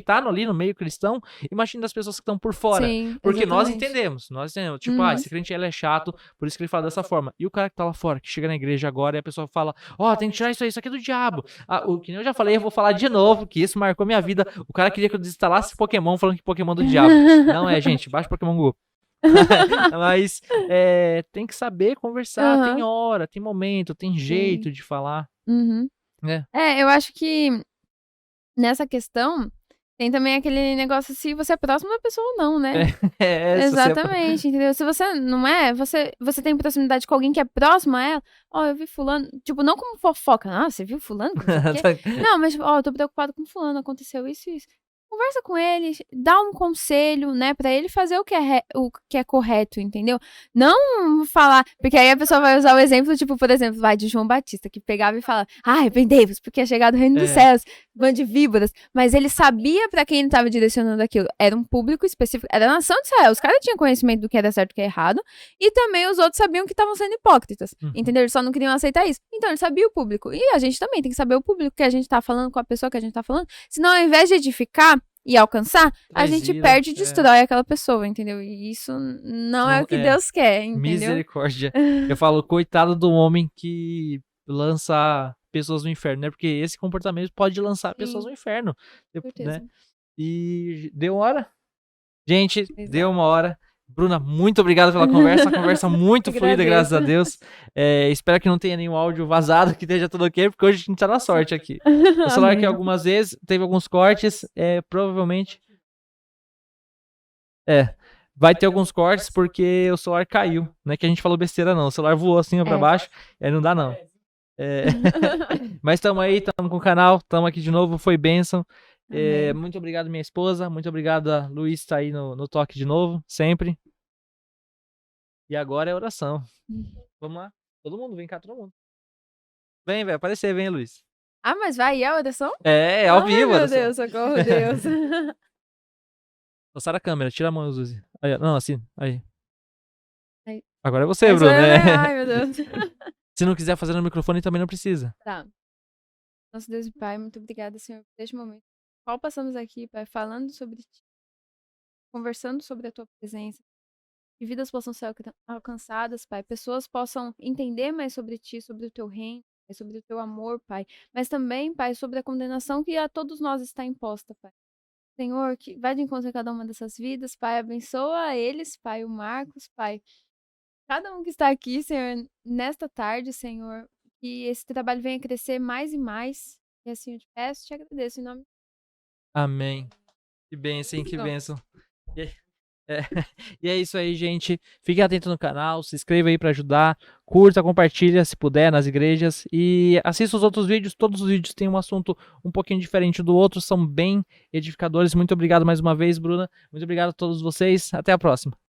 tá ali no meio cristão, imagina das pessoas que estão por fora. Sim, porque nós exatamente. entendemos. Tipo, esse crente ele é chato, por isso que ele fala dessa forma. E o cara que tá lá fora, que chega na igreja agora e a pessoa fala, tem que tirar isso aí, isso aqui é do diabo. O que nem eu já falei, eu vou falar de novo, que isso marcou minha vida. O cara queria que eu desinstalasse Pokémon falando que Pokémon é do diabo. Não é, gente, baixa Pokémon Go. Mas tem que saber conversar, tem hora, tem momento, tem jeito de falar. Eu acho que nessa questão tem também aquele negócio se você é próximo da pessoa ou não, né? Exatamente, entendeu? Se você não é, você tem proximidade com alguém que é próximo a ela, eu vi fulano, tipo, não como fofoca, você viu fulano? Não, mas, eu tô preocupado com fulano, aconteceu isso e isso. Conversa com ele, dá um conselho, né, pra ele fazer o que é correto, entendeu? Não falar, porque aí a pessoa vai usar o exemplo, tipo, por exemplo, de João Batista, que pegava e falava, arrependei-vos, porque é chegado o reino dos céus, bando de víboras, mas ele sabia pra quem ele tava direcionando aquilo, era um público específico, era a nação de Israel, os caras tinham conhecimento do que era certo e o que é errado, e também os outros sabiam que estavam sendo hipócritas, entendeu? Eles só não queriam aceitar isso, então ele sabia o público, e a gente também tem que saber o público que a gente tá falando, com a pessoa que a gente tá falando, senão ao invés de edificar e alcançar, a gente perde e destrói aquela pessoa, entendeu? E isso não é o que Deus quer, entendeu? Misericórdia. Eu falo, coitado do homem que lança pessoas no inferno, né? Porque esse comportamento pode lançar pessoas no inferno, né? E deu hora? Gente, deu uma hora. Bruna, muito obrigado pela conversa, uma conversa muito fluida, graças a Deus. Espero que não tenha nenhum áudio vazado, que esteja tudo ok, porque hoje a gente tá na sorte aqui. O celular aqui algumas vezes, teve alguns cortes, provavelmente... vai ter alguns cortes porque o celular caiu, não é que a gente falou besteira não, o celular voou assim pra baixo, aí não dá não. É, mas estamos aí, estamos com o canal, estamos aqui de novo, foi bênção. Amém. Muito obrigado, minha esposa. Muito obrigado a Luiz tá aí no toque de novo, sempre. E agora é oração. Vamos lá. Todo mundo, vem cá, todo mundo. Vem, velho, aparecer, vem, Luiz. Ah, mas vai a oração? É ao vivo, Ai, meu oração. Deus, socorro, Deus. Passar a câmera, tira a mão, Zuzi. Aí, ó, não, assim, aí. Aí. Agora é você, Aí sou Bruno. eu, né? né? Ai, meu Deus. Se não quiser fazer no microfone, também não precisa. Tá. Nosso Deus e Pai, muito obrigada, Senhor, por este momento. Qual passamos aqui, Pai, falando sobre Ti, conversando sobre a Tua presença. Que vidas possam ser alcançadas, Pai. Pessoas possam entender mais sobre Ti, sobre o Teu reino, Pai, sobre o Teu amor, Pai. Mas também, Pai, sobre a condenação que a todos nós está imposta, Pai. Senhor, que vai de encontro a cada uma dessas vidas, Pai. Abençoa eles, Pai, o Marcos, Pai. Cada um que está aqui, Senhor, nesta tarde, Senhor, que esse trabalho venha crescer mais e mais. E assim eu te peço, te agradeço em nome Amém. Que bênção, que Não. bênção. E é isso aí, gente. Fique atento no canal, se inscreva aí pra ajudar, curta, compartilha se puder nas igrejas e assista os outros vídeos. Todos os vídeos têm um assunto um pouquinho diferente do outro, são bem edificadores. Muito obrigado mais uma vez, Bruna. Muito obrigado a todos vocês. Até a próxima.